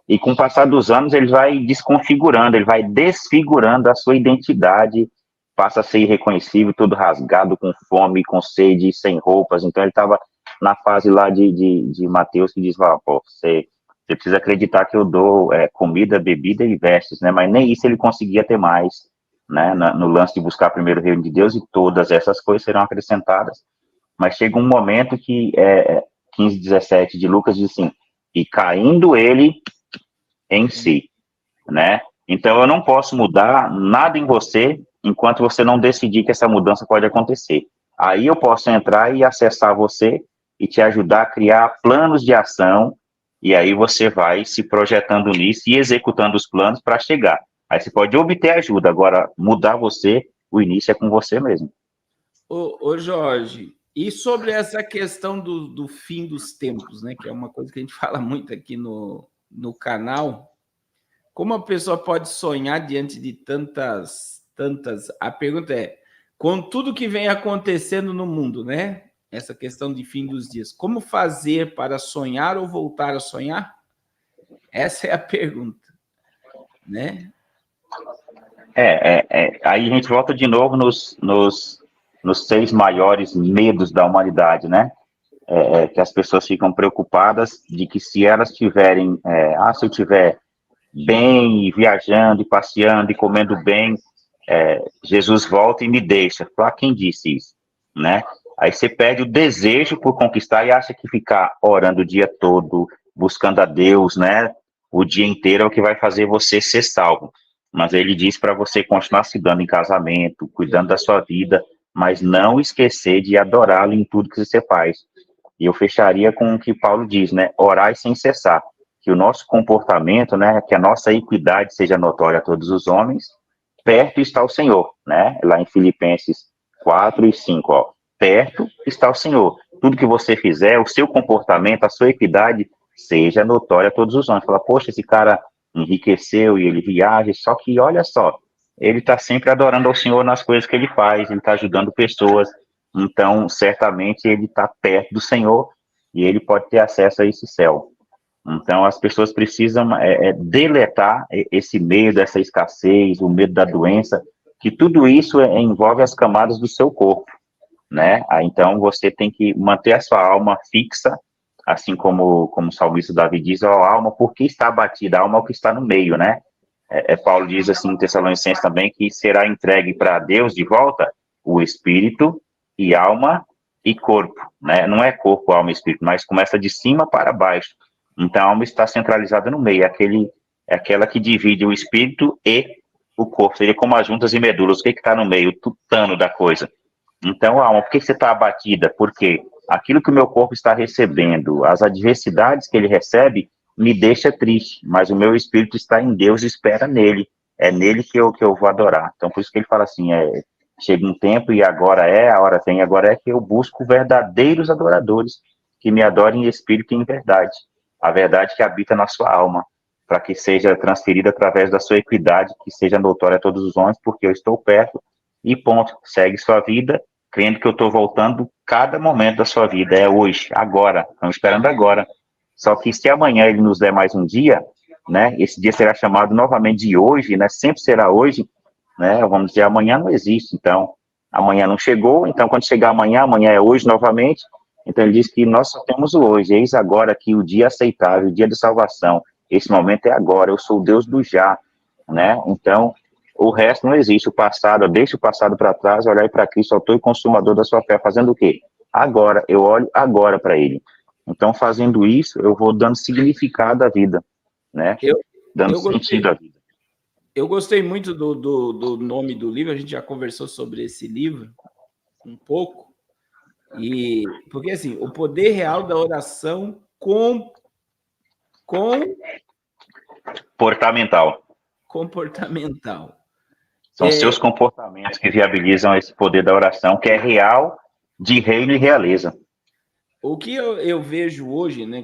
E com o passar dos anos, ele vai desconfigurando, ele vai desfigurando a sua identidade, passa a ser irreconhecível, todo rasgado, com fome, com sede, sem roupas. Então, ele estava na fase lá de Mateus, que diz, pô, você precisa acreditar que eu dou comida, bebida e vestes, né? Mas nem isso ele conseguia ter mais, né? No lance de buscar primeiro o reino de Deus, e todas essas coisas serão acrescentadas. Mas chega um momento que 15:17 de Lucas diz assim, e caindo ele em si, né? Então eu não posso mudar nada em você enquanto você não decidir que essa mudança pode acontecer. Aí eu posso entrar e acessar você e te ajudar a criar planos de ação, e aí você vai se projetando nisso e executando os planos para chegar. Aí você pode obter ajuda, agora mudar você, o início é com você mesmo. Ô Jorge, e sobre essa questão do fim dos tempos, né? Que é uma coisa que a gente fala muito aqui no canal, como a pessoa pode sonhar diante de tantas... A pergunta é, com tudo que vem acontecendo no mundo, né? Essa questão de fim dos dias, como fazer para sonhar ou voltar a sonhar? Essa é a pergunta, né? Aí a gente volta de novo nos 6 maiores medos da humanidade, né? Que as pessoas ficam preocupadas de que se elas tiverem, se eu tiver bem, viajando, e passeando, e comendo bem, Jesus volta e me deixa. Para quem disse isso, né? Aí você perde o desejo por conquistar e acha que ficar orando o dia todo, buscando a Deus, né? O dia inteiro é o que vai fazer você ser salvo. Mas ele diz para você continuar se dando em casamento, cuidando da sua vida, mas não esquecer de adorá-lo em tudo que você faz. E eu fecharia com o que Paulo diz, né? Orai sem cessar. Que o nosso comportamento, né? Que a nossa equidade seja notória a todos os homens. Perto está o Senhor, né? Lá em Filipenses 4:5, ó. Perto está o Senhor. Tudo que você fizer, o seu comportamento, a sua equidade, seja notória a todos os homens. Fala, poxa, esse cara enriqueceu e ele viaja, só que olha só, ele está sempre adorando ao Senhor nas coisas que ele faz, ele está ajudando pessoas, então certamente ele está perto do Senhor e ele pode ter acesso a esse céu. Então as pessoas precisam deletar esse medo, essa escassez, o medo da doença, que tudo isso envolve as camadas do seu corpo, né? Então você tem que manter a sua alma fixa, assim como o salmista Davi diz, a alma, por que está abatida? A alma é o que está no meio, né? Paulo diz assim em Tessalonicenses também, que será entregue para Deus de volta o espírito e alma e corpo, né? Não é corpo, alma e espírito, mas começa de cima para baixo. Então a alma está centralizada no meio, aquele é aquela que divide o espírito e o corpo. Seria como as juntas e medulas. O que está no meio? O tutano da coisa. Então, alma, por que você está abatida? Porque aquilo que o meu corpo está recebendo, as adversidades que ele recebe, me deixa triste, mas o meu espírito está em Deus e espera nele. É nele que eu vou adorar. Então, por isso que ele fala assim, chega um tempo e agora a hora tem, agora é que eu busco verdadeiros adoradores que me adorem em espírito e em verdade. A verdade que habita na sua alma, para que seja transferida através da sua equidade, que seja notória a todos os homens, porque eu estou perto e ponto. Segue sua vida, crendo que eu estou voltando cada momento da sua vida. É hoje, agora. Estamos esperando agora. Só que se amanhã ele nos der mais um dia, né? Esse dia será chamado novamente de hoje, né? Sempre será hoje, né? Vamos dizer, amanhã não existe. Então, amanhã não chegou. Então, quando chegar amanhã, amanhã é hoje novamente. Então, ele diz que nós só temos o hoje. Eis agora aqui o dia aceitável, o dia de salvação. Esse momento é agora. Eu sou o Deus do já, né? Então, o resto não existe. O passado, deixa o passado para trás, olhar para Cristo, autor e consumador da sua fé, fazendo o quê? Agora, eu olho agora para ele. Então, fazendo isso, eu vou dando significado à vida, né? Dando sentido à vida. Eu gostei muito do nome do livro, a gente já conversou sobre esse livro um pouco, porque assim, o poder real da oração comportamental. São seus comportamentos que viabilizam esse poder da oração, que é real, de reino e realeza. O que eu vejo hoje, né,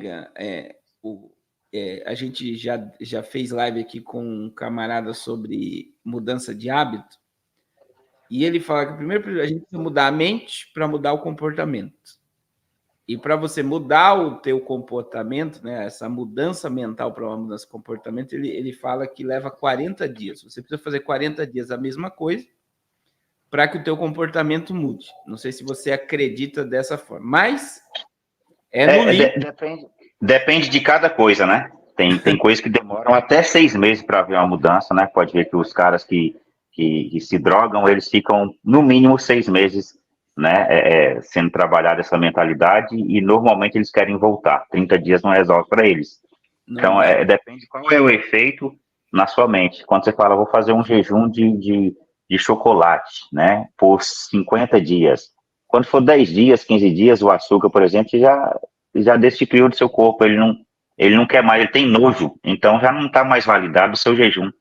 a gente já fez live aqui com um camarada sobre mudança de hábito, e ele fala que primeiro a gente precisa mudar a mente para mudar o comportamento. E para você mudar o teu comportamento, né, essa mudança mental para uma mudança de comportamento, ele fala que leva 40 dias. Você precisa fazer 40 dias a mesma coisa para que o teu comportamento mude. Não sei se você acredita dessa forma, mas depende de cada coisa, né? Tem coisas que demoram até 6 meses para haver uma mudança, né? Pode ver que os caras que se drogam, eles ficam no mínimo 6 meses, né? Sendo trabalhada essa mentalidade e normalmente eles querem voltar. 30 dias não resolve para eles. Então, depende qual é o efeito na sua mente. Quando você fala, vou fazer um jejum de chocolate, né? Por 50 dias. Quando for 10 dias, 15 dias, o açúcar, por exemplo, já destituiu do seu corpo. Ele não quer mais, ele tem nojo. Então, já não está mais validado o seu jejum.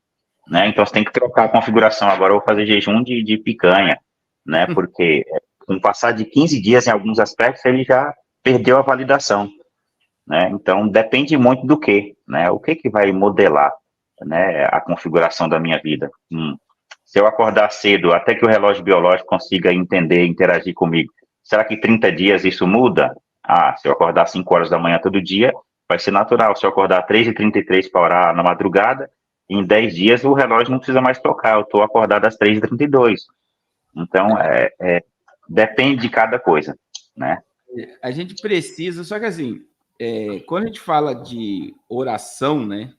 Né? Então, você tem que trocar a configuração. Agora, eu vou fazer jejum de picanha, né? Porque com o passar de 15 dias, em alguns aspectos, ele já perdeu a validação. Né? Então, depende muito do que, né? O que vai modelar, né, a configuração da minha vida. Se eu acordar cedo, até que o relógio biológico consiga entender, interagir comigo, será que 30 dias isso muda? Se eu acordar 5 horas da manhã todo dia, vai ser natural. Se eu acordar 3h33 para orar na madrugada, em 10 dias o relógio não precisa mais tocar, eu estou acordado às 3h32. Então, depende de cada coisa, né? A gente precisa, só que assim, quando a gente fala de oração, né,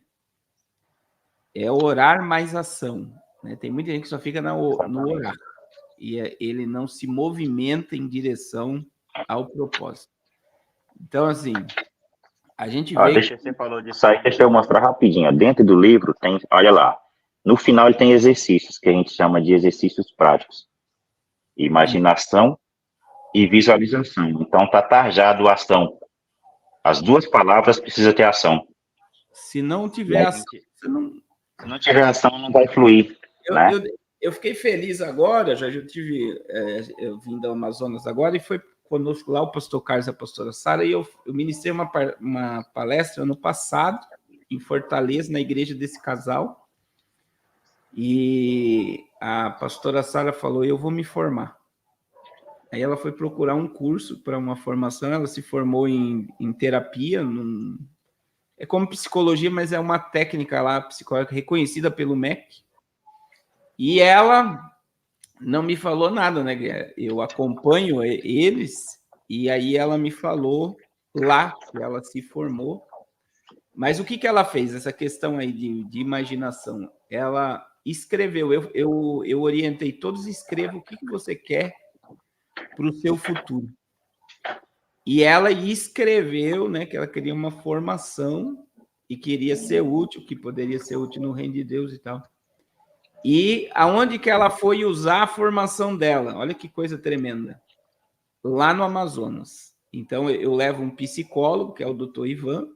é orar mais ação, né? Tem muita gente que só fica no orar, e ele não se movimenta em direção ao propósito. Então, assim, a gente vê... Você falou disso aí, deixa eu mostrar rapidinho. Dentro do livro tem, olha lá, no final ele tem exercícios, que a gente chama de exercícios práticos. Imaginação e visualização. Então, está tarjado a ação. As duas palavras precisam ter ação. Se não tiver ação, se não tiver ação, não vai fluir. Eu fiquei feliz agora, eu vim do Amazonas agora, e foi conosco lá o pastor Carlos e a pastora Sara, e eu ministrei uma palestra ano passado, em Fortaleza, na igreja desse casal, e a pastora Sara falou, eu vou me formar. Aí ela foi procurar um curso para uma formação, ela se formou em terapia, é como psicologia, mas é uma técnica lá, psicológica, reconhecida pelo MEC, e ela não me falou nada, né? Eu acompanho eles, e aí ela me falou lá que ela se formou. Mas o que ela fez? Essa questão aí de imaginação. Ela escreveu, eu orientei todos, escrevam o que você quer para o seu futuro. E ela escreveu, né, que ela queria uma formação que queria ser útil, que poderia ser útil no reino de Deus e tal. E aonde que ela foi usar a formação dela? Olha que coisa tremenda. Lá no Amazonas. Então, eu levo um psicólogo, que é o doutor Ivan.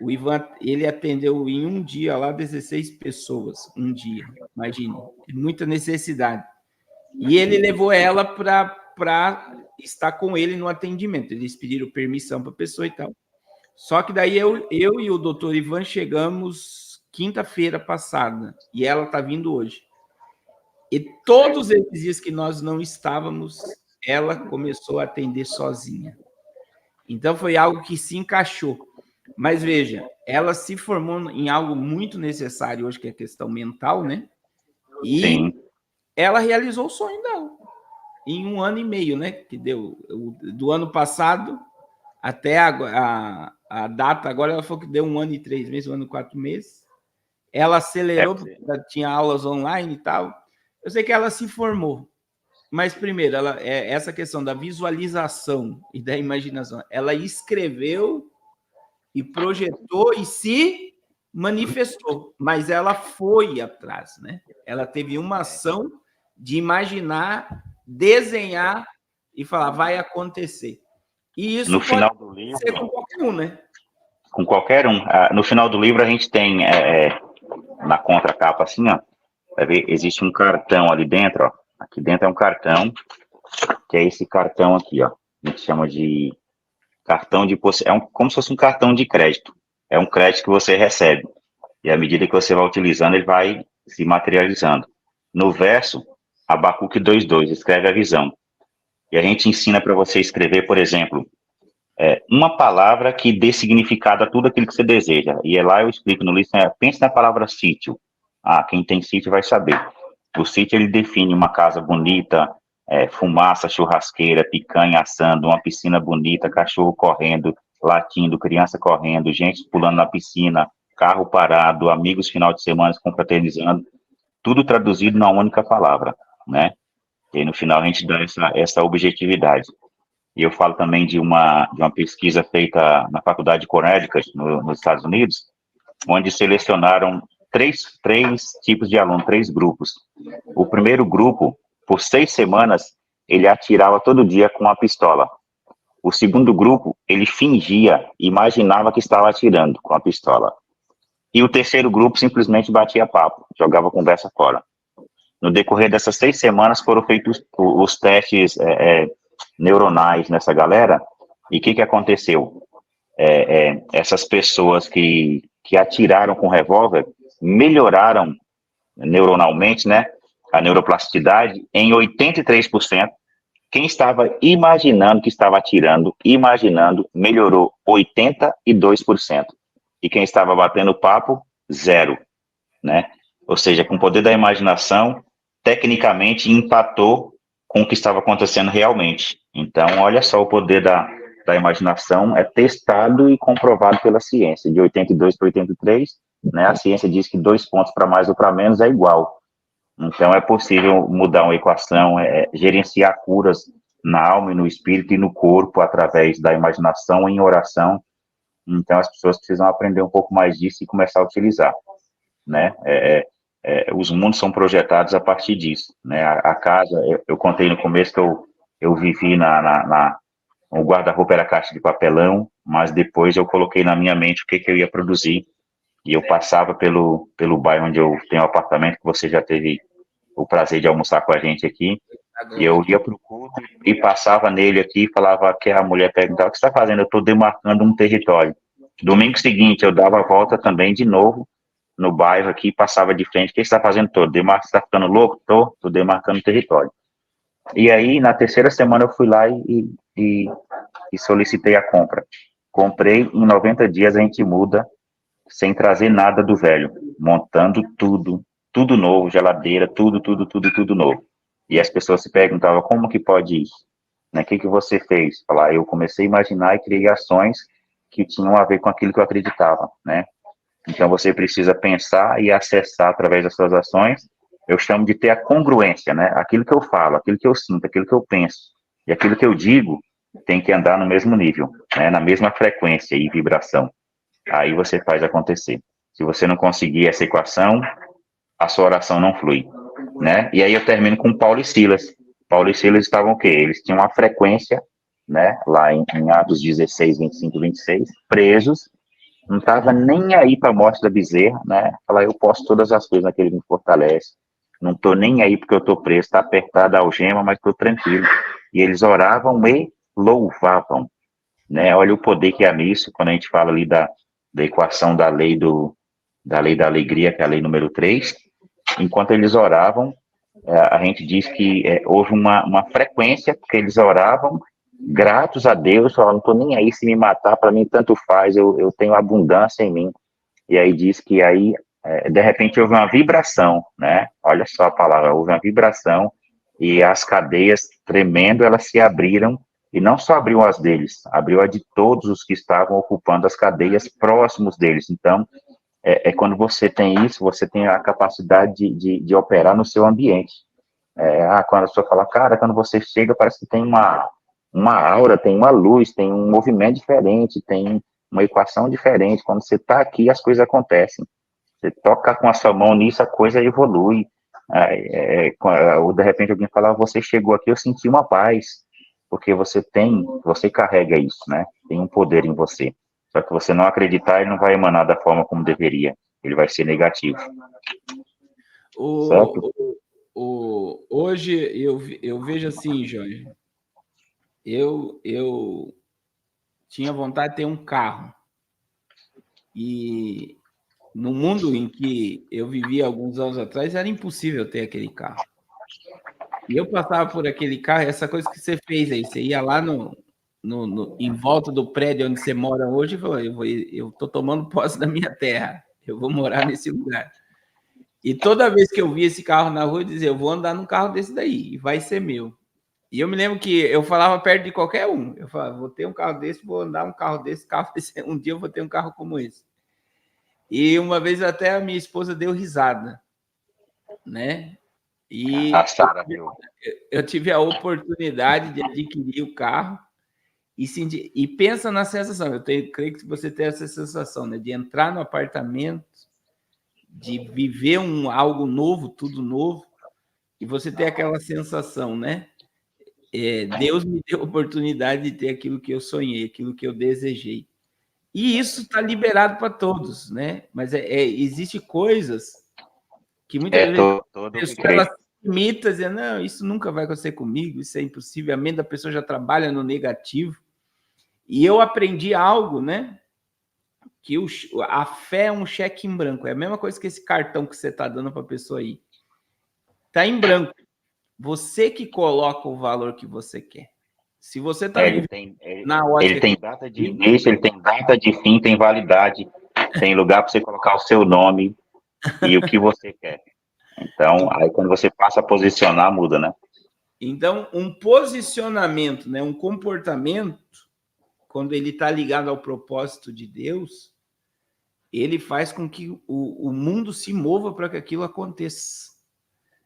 O Ivan, ele atendeu em um dia lá 16 pessoas, um dia. Imagine, muita necessidade. E ele levou ela para estar com ele no atendimento. Eles pediram permissão para a pessoa e tal. Só que daí eu e o doutor Ivan chegamos quinta-feira passada, e ela está vindo hoje. E todos esses dias que nós não estávamos, ela começou a atender sozinha. Então, foi algo que se encaixou. Mas, veja, ela se formou em algo muito necessário hoje, que é a questão mental, né? E sim, ela realizou o sonho dela. Em 1 ano e meio, né? Que deu do ano passado até a data, agora ela falou que deu 1 ano e 3 meses, 1 ano e 4 meses. Ela acelerou, porque tinha aulas online e tal. Eu sei que ela se formou. Mas, primeiro, essa questão da visualização e da imaginação, ela escreveu e projetou e se manifestou, mas ela foi atrás, né? Ela teve uma ação de imaginar, desenhar e falar, vai acontecer. E isso no final do livro, ser com qualquer um, né? Com qualquer um. No final do livro, a gente tem, na contracapa, assim, ó, vai ver, existe um cartão ali dentro, ó. Aqui dentro é um cartão, que é esse cartão aqui, ó. A gente chama de cartão de... como se fosse um cartão de crédito. É um crédito que você recebe. E à medida que você vai utilizando, ele vai se materializando. No verso, Abacuque 2:2, escreve a visão. E a gente ensina para você escrever, por exemplo, uma palavra que dê significado a tudo aquilo que você deseja. E lá eu explico no livro, pense na palavra sítio. Quem tem sítio vai saber. O sítio, ele define uma casa bonita, fumaça, churrasqueira, picanha assando, uma piscina bonita, cachorro correndo, latindo, criança correndo, gente pulando na piscina, carro parado, amigos final de semana confraternizando, tudo traduzido numa única palavra, né? E aí, no final, a gente dá essa objetividade. E eu falo também de uma pesquisa feita na Faculdade de Connecticut, nos Estados Unidos, onde selecionaram três tipos de alunos, 3 grupos. O primeiro grupo, por 6 semanas, ele atirava todo dia com uma pistola. O segundo grupo, ele fingia, imaginava que estava atirando com a pistola. E o terceiro grupo simplesmente batia papo, jogava conversa fora. No decorrer dessas 6 semanas foram feitos os testes neuronais nessa galera, e o que aconteceu? Essas pessoas que atiraram com revólver melhoraram neuronalmente, né, a neuroplasticidade em 83%. Quem estava imaginando que estava atirando, melhorou 82%. E quem estava batendo papo, 0, né? Ou seja, com o poder da imaginação, tecnicamente empatou com o que estava acontecendo realmente. Então, olha só o poder da imaginação, é testado e comprovado pela ciência, de 82 para 83, né, a ciência diz que 2 pontos para mais ou para menos é igual. Então, é possível mudar uma equação, gerenciar curas na alma e no espírito e no corpo, através da imaginação em oração. Então, as pessoas precisam aprender um pouco mais disso e começar a utilizar, né? Os mundos são projetados a partir disso, né? A casa, eu contei no começo que eu vivi o guarda-roupa era caixa de papelão, mas depois eu coloquei na minha mente o que eu ia produzir, e eu passava pelo bairro onde eu tenho um apartamento, que você já teve o prazer de almoçar com a gente aqui, e eu ia para o culto e passava nele aqui e falava que a mulher perguntava, o que você está fazendo? Eu estou demarcando um território. Domingo seguinte, eu dava a volta também de novo no bairro aqui, passava de frente, o que você está fazendo? Você está ficando louco? Estou demarcando território. E aí, na terceira semana, eu fui lá e solicitei a compra. Comprei, em 90 dias a gente muda, sem trazer nada do velho, montando tudo novo, geladeira, tudo novo. E as pessoas se perguntavam, como que pode isso? Né? O que você fez? Falar, eu comecei a imaginar e criei ações que tinham a ver com aquilo que eu acreditava, né? Então, você precisa pensar e acessar através das suas ações. Eu chamo de ter a congruência, né? Aquilo que eu falo, aquilo que eu sinto, aquilo que eu penso e aquilo que eu digo tem que andar no mesmo nível, né? Na mesma frequência e vibração. Aí você faz acontecer. Se você não conseguir essa equação, a sua oração não flui, né? E aí eu termino com Paulo e Silas. Paulo e Silas estavam o quê? Eles tinham uma frequência, né? Lá em Atos 16, 25, 26, presos, não estava nem aí para a morte da bezerra, né? Falar, eu posso todas as coisas naquele que me fortalece. Não estou nem aí porque eu estou preso, está apertada a algema, mas estou tranquilo. E eles oravam e louvavam, né? Olha o poder que há nisso, quando a gente fala ali da equação da lei da alegria, que é a lei número 3. Enquanto eles oravam, a gente diz que houve uma frequência, porque eles oravam gratos a Deus, falaram, não estou nem aí se me matar, para mim tanto faz, eu tenho abundância em mim. E aí diz que aí, de repente, houve uma vibração, né? Olha só a palavra, houve uma vibração, e as cadeias, tremendo, elas se abriram, e não só abriu as deles, abriu a de todos os que estavam ocupando as cadeias próximos deles. Então, quando você tem isso, você tem a capacidade de operar no seu ambiente. Quando a pessoa fala, cara, quando você chega, parece que tem uma aura, tem uma luz, tem um movimento diferente, tem uma equação diferente. Quando você está aqui, as coisas acontecem. Você toca com a sua mão nisso, a coisa evolui. Ou de repente alguém fala, você chegou aqui, eu senti uma paz, porque você carrega isso, né? Tem um poder em você. Só que você não acreditar, ele não vai emanar da forma como deveria. Ele vai ser negativo. Certo? Hoje eu vejo assim, Jorge. Eu tinha vontade de ter um carro. E no mundo em que eu vivia alguns anos atrás, era impossível ter aquele carro. E eu passava por aquele carro, essa coisa que você fez aí, você ia lá em volta do prédio onde você mora hoje e falou, eu estou tomando posse da minha terra, eu vou morar nesse lugar. E toda vez que eu via esse carro na rua, eu dizia, eu vou andar num carro desse daí, e vai ser meu. E eu me lembro que eu falava perto de qualquer um, eu falava, vou ter um carro desse, vou andar um carro desse, um dia eu vou ter um carro como esse. E uma vez até a minha esposa deu risada, né? E a Sara, viu? Eu tive a oportunidade de adquirir o carro e pensa na sensação. Creio que você tem essa sensação, né? De entrar no apartamento, de viver algo novo, tudo novo, e você ter aquela sensação, né? Deus me deu a oportunidade de ter aquilo que eu sonhei, aquilo que eu desejei. E isso está liberado para todos, né? Mas existe coisas que muitas vezes a pessoa ela se limita, dizendo, não, isso nunca vai acontecer comigo, isso é impossível, a mente da pessoa já trabalha no negativo. E eu aprendi algo, né? Que a fé é um cheque em branco, é a mesma coisa que esse cartão que você está dando para a pessoa aí. Está em branco. Você que coloca o valor que você quer. Se você está na ótica... Ele tem data de início, ele tem data de fim, tem validade, tem lugar para você colocar o seu nome e o que você quer. Então, aí quando você passa a posicionar, muda, né? Então, um posicionamento, né, um comportamento, quando ele está ligado ao propósito de Deus, ele faz com que o mundo se mova para que aquilo aconteça.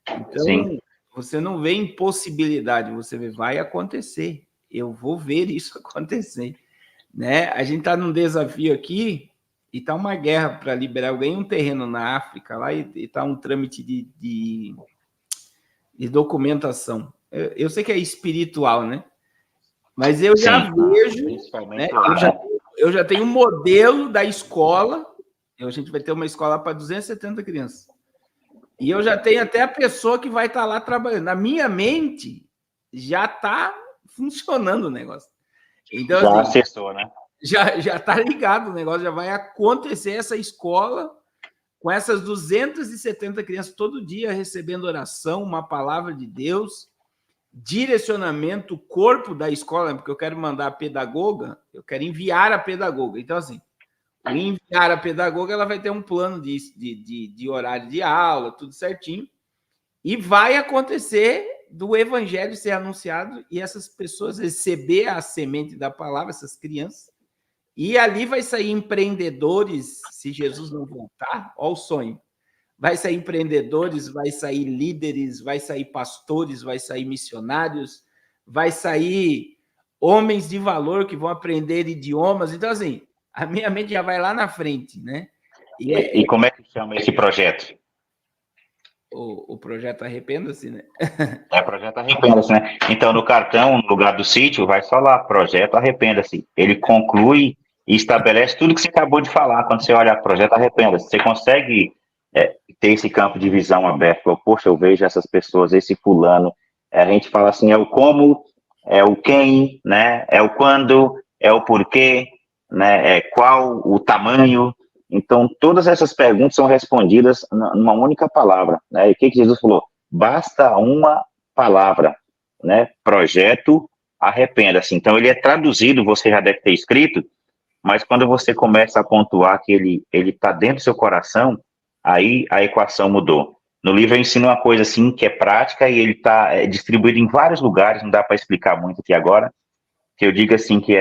Então, sim, você não vê impossibilidade, você vê, vai acontecer. Eu vou ver isso acontecer. Né? A gente está num desafio aqui e está uma guerra para liberar. Eu ganhei um terreno na África lá e está um trâmite de documentação. Eu sei que é espiritual, né? Mas eu já vejo, né? Eu já tenho um modelo da escola. A gente vai ter uma escola para 270 crianças. E eu já tenho até a pessoa que vai estar lá trabalhando. Na minha mente, já está funcionando o negócio. Então, já assim, acessou, né? Já está ligado o negócio, já vai acontecer essa escola com essas 270 crianças todo dia recebendo oração, uma palavra de Deus, direcionamento, o corpo da escola, porque eu quero mandar a pedagoga, eu quero enviar a pedagoga. Então, assim, o enviar a pedagoga, ela vai ter um plano de horário de aula, tudo certinho, e vai acontecer do evangelho ser anunciado e essas pessoas receber a semente da palavra, essas crianças, e ali vai sair empreendedores, se Jesus não voltar, olha o sonho, vai sair empreendedores, vai sair líderes, vai sair pastores, vai sair missionários, vai sair homens de valor que vão aprender idiomas. Então, assim, A minha mente já vai lá na frente, né? E como é que chama esse projeto? O projeto Arrependa-se, né? É projeto Arrependa-se, né? Então, no cartão, no lugar do sítio, vai só lá, projeto Arrependa-se. Ele conclui e estabelece tudo que você acabou de falar. Quando você olha projeto Arrependa-se, você consegue ter esse campo de visão aberto. Poxa, eu vejo essas pessoas, esse fulano. A gente fala assim, é o como, é o quem, né? É o quando, é o porquê, né? É qual, o tamanho. Então, todas essas perguntas são respondidas numa única palavra, né? E o que Jesus falou? Basta uma palavra, né? Projeto Arrependa-se. Então, ele é traduzido, você já deve ter escrito, mas quando você começa a pontuar que ele está dentro do seu coração, aí a equação mudou. No livro eu ensino uma coisa assim que é prática e ele está distribuído em vários lugares, não dá para explicar muito aqui agora, que eu digo assim que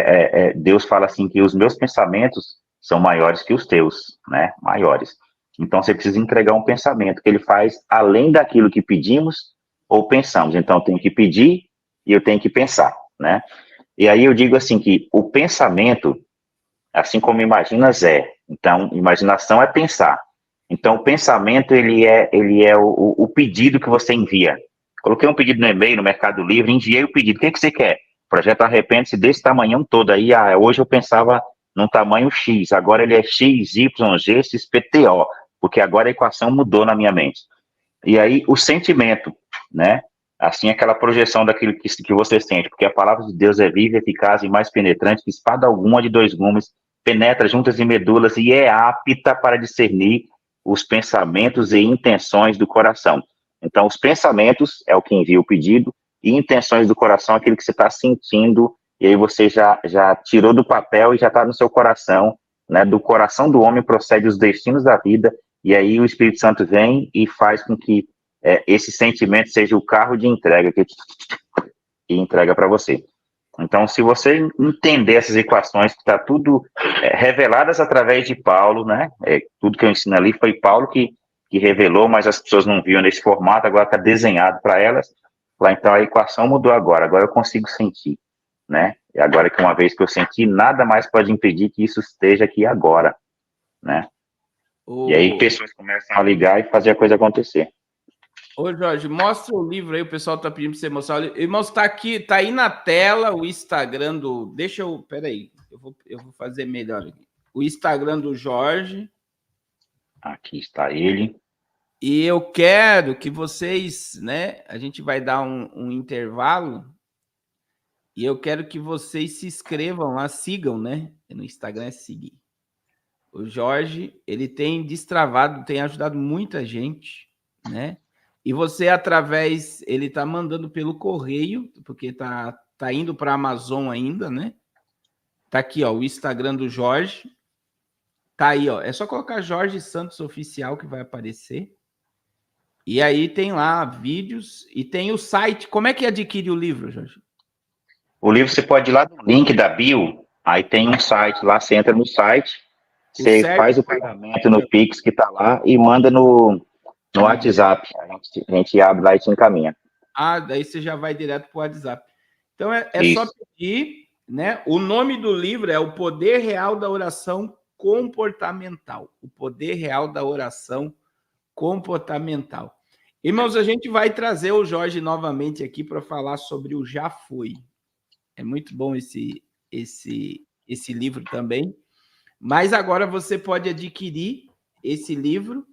Deus fala assim que os meus pensamentos são maiores que os teus, né? Maiores. Então você precisa entregar um pensamento que ele faz além daquilo que pedimos ou pensamos. Então eu tenho que pedir e eu tenho que pensar, né? E aí eu digo assim que o pensamento, assim como imaginas então imaginação é pensar. Então o pensamento ele é o pedido que você envia. Coloquei um pedido no e-mail, no Mercado Livre, enviei o pedido. O que você quer? Projeto Arrepende-se desse tamanhão todo aí. Hoje eu pensava num tamanho X, agora ele é X, Y, G, XPTO, porque agora a equação mudou na minha mente. E aí o sentimento, né? Assim, aquela projeção daquilo que você sente, porque a palavra de Deus é viva, eficaz e mais penetrante que espada alguma de dois gumes, penetra juntas e medulas e é apta para discernir os pensamentos e intenções do coração. Então, os pensamentos é o que envia o pedido, e intenções do coração é aquilo que você está sentindo, e aí você já tirou do papel e já está no seu coração, né? Do coração do homem procede os destinos da vida, e aí o Espírito Santo vem e faz com que esse sentimento seja o carro de entrega que entrega para você. Então, se você entender essas equações, que está tudo reveladas através de Paulo, né? Tudo que eu ensino ali foi Paulo que revelou, mas as pessoas não viam nesse formato, agora está desenhado para elas. Lá, então, a equação mudou agora eu consigo sentir, né? E agora que uma vez que eu senti, nada mais pode impedir que isso esteja aqui agora, né? E aí pessoas começam a ligar e fazer a coisa acontecer. Ô, Jorge, mostra o livro aí, o pessoal tá pedindo para você mostrar o livro. Irmãos, tá aqui, tá aí na tela o Instagram do... Peraí, eu vou fazer melhor aqui. O Instagram do Jorge. Aqui está ele. E eu quero que vocês, né, a gente vai dar um intervalo, e eu quero que vocês se inscrevam lá, sigam, né? No Instagram é seguir. O Jorge, ele tem destravado, tem ajudado muita gente, né? E você, ele tá mandando pelo correio, porque tá indo para a Amazon ainda, né? Tá aqui, ó, o Instagram do Jorge. Tá aí, ó. É só colocar Jorge Santos Oficial que vai aparecer. E aí tem lá vídeos e tem o site. Como é que adquire o livro, Jorge? O livro você pode ir lá no link da bio, aí tem um site lá, você entra no site, você faz o pagamento no Pix que tá lá e manda no WhatsApp. A gente abre lá e te encaminha. Daí você já vai direto para o WhatsApp. Então é só pedir, né? O nome do livro é O Poder Real da Oração Comportamental. O Poder Real da Oração Comportamental. Irmãos, a gente vai trazer o Jorge novamente aqui para falar sobre o Já Foi. É muito bom esse livro também. Mas agora você pode adquirir esse livro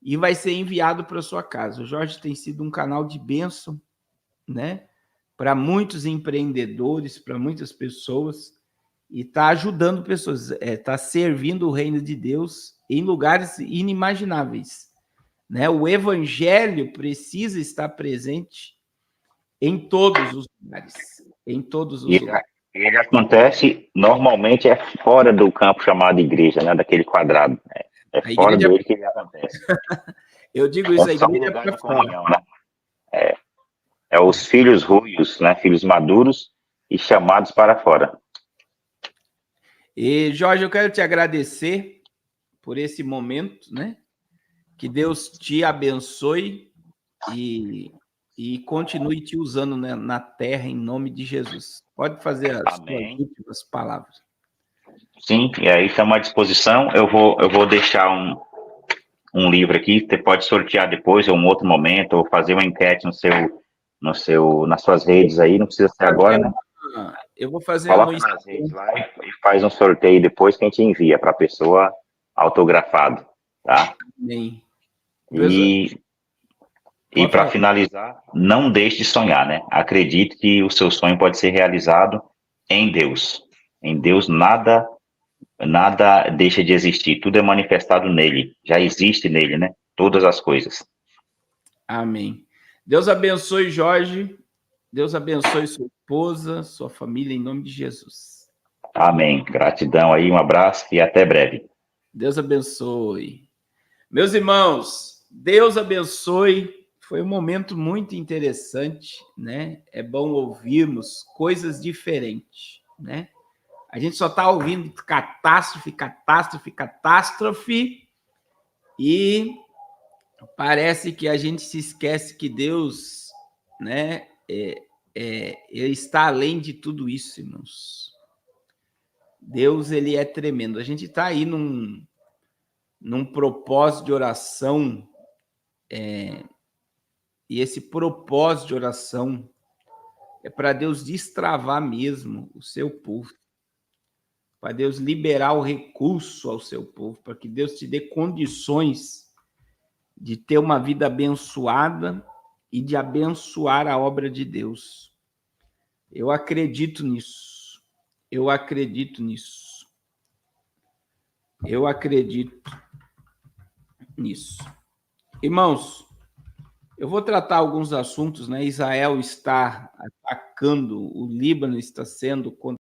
e vai ser enviado para sua casa. O Jorge tem sido um canal de bênção, né? Para muitos empreendedores, para muitas pessoas, e está ajudando pessoas, está servindo o reino de Deus em lugares inimagináveis, né? O evangelho precisa estar presente em todos os lugares, lugares. Ele acontece, normalmente fora do campo chamado igreja, né? Daquele quadrado. É fora dele que ele acontece. Eu digo isso, a igreja é para comunhão, né? É os filhos ruios, né? Filhos maduros e chamados para fora. E, Jorge, eu quero te agradecer por esse momento, né? Que Deus te abençoe e continue te usando, né, na terra, em nome de Jesus. Pode fazer as suas últimas palavras. Sim, e aí estamos à disposição. Eu vou deixar um livro aqui, você pode sortear depois, ou um outro momento, ou fazer uma enquete nas suas redes aí, não precisa ser agora, né? Eu vou fazer Coloca no nas redes lá e faz um sorteio depois que a gente envia para a pessoa autografado, tá? Amém. E para finalizar, não deixe de sonhar, né? Acredite que o seu sonho pode ser realizado em Deus. Em Deus nada deixa de existir, tudo é manifestado nele, já existe nele, né? Todas as coisas. Amém. Deus abençoe, Jorge. Deus abençoe sua esposa, sua família, em nome de Jesus. Amém. Gratidão aí, um abraço e até breve. Deus abençoe. Meus irmãos, Deus abençoe. Foi um momento muito interessante, né? É bom ouvirmos coisas diferentes, né? A gente só está ouvindo catástrofe, catástrofe, catástrofe, e parece que a gente se esquece que Deus, né, ele está além de tudo isso, irmãos. Deus, ele é tremendo. A gente está aí num propósito de oração, e esse propósito de oração é para Deus destravar mesmo o seu povo, para Deus liberar o recurso ao seu povo, para que Deus te dê condições de ter uma vida abençoada e de abençoar a obra de Deus. Eu acredito nisso. Eu acredito nisso. Eu acredito nisso. Irmãos, eu vou tratar alguns assuntos, né? Israel está atacando, o Líbano está sendo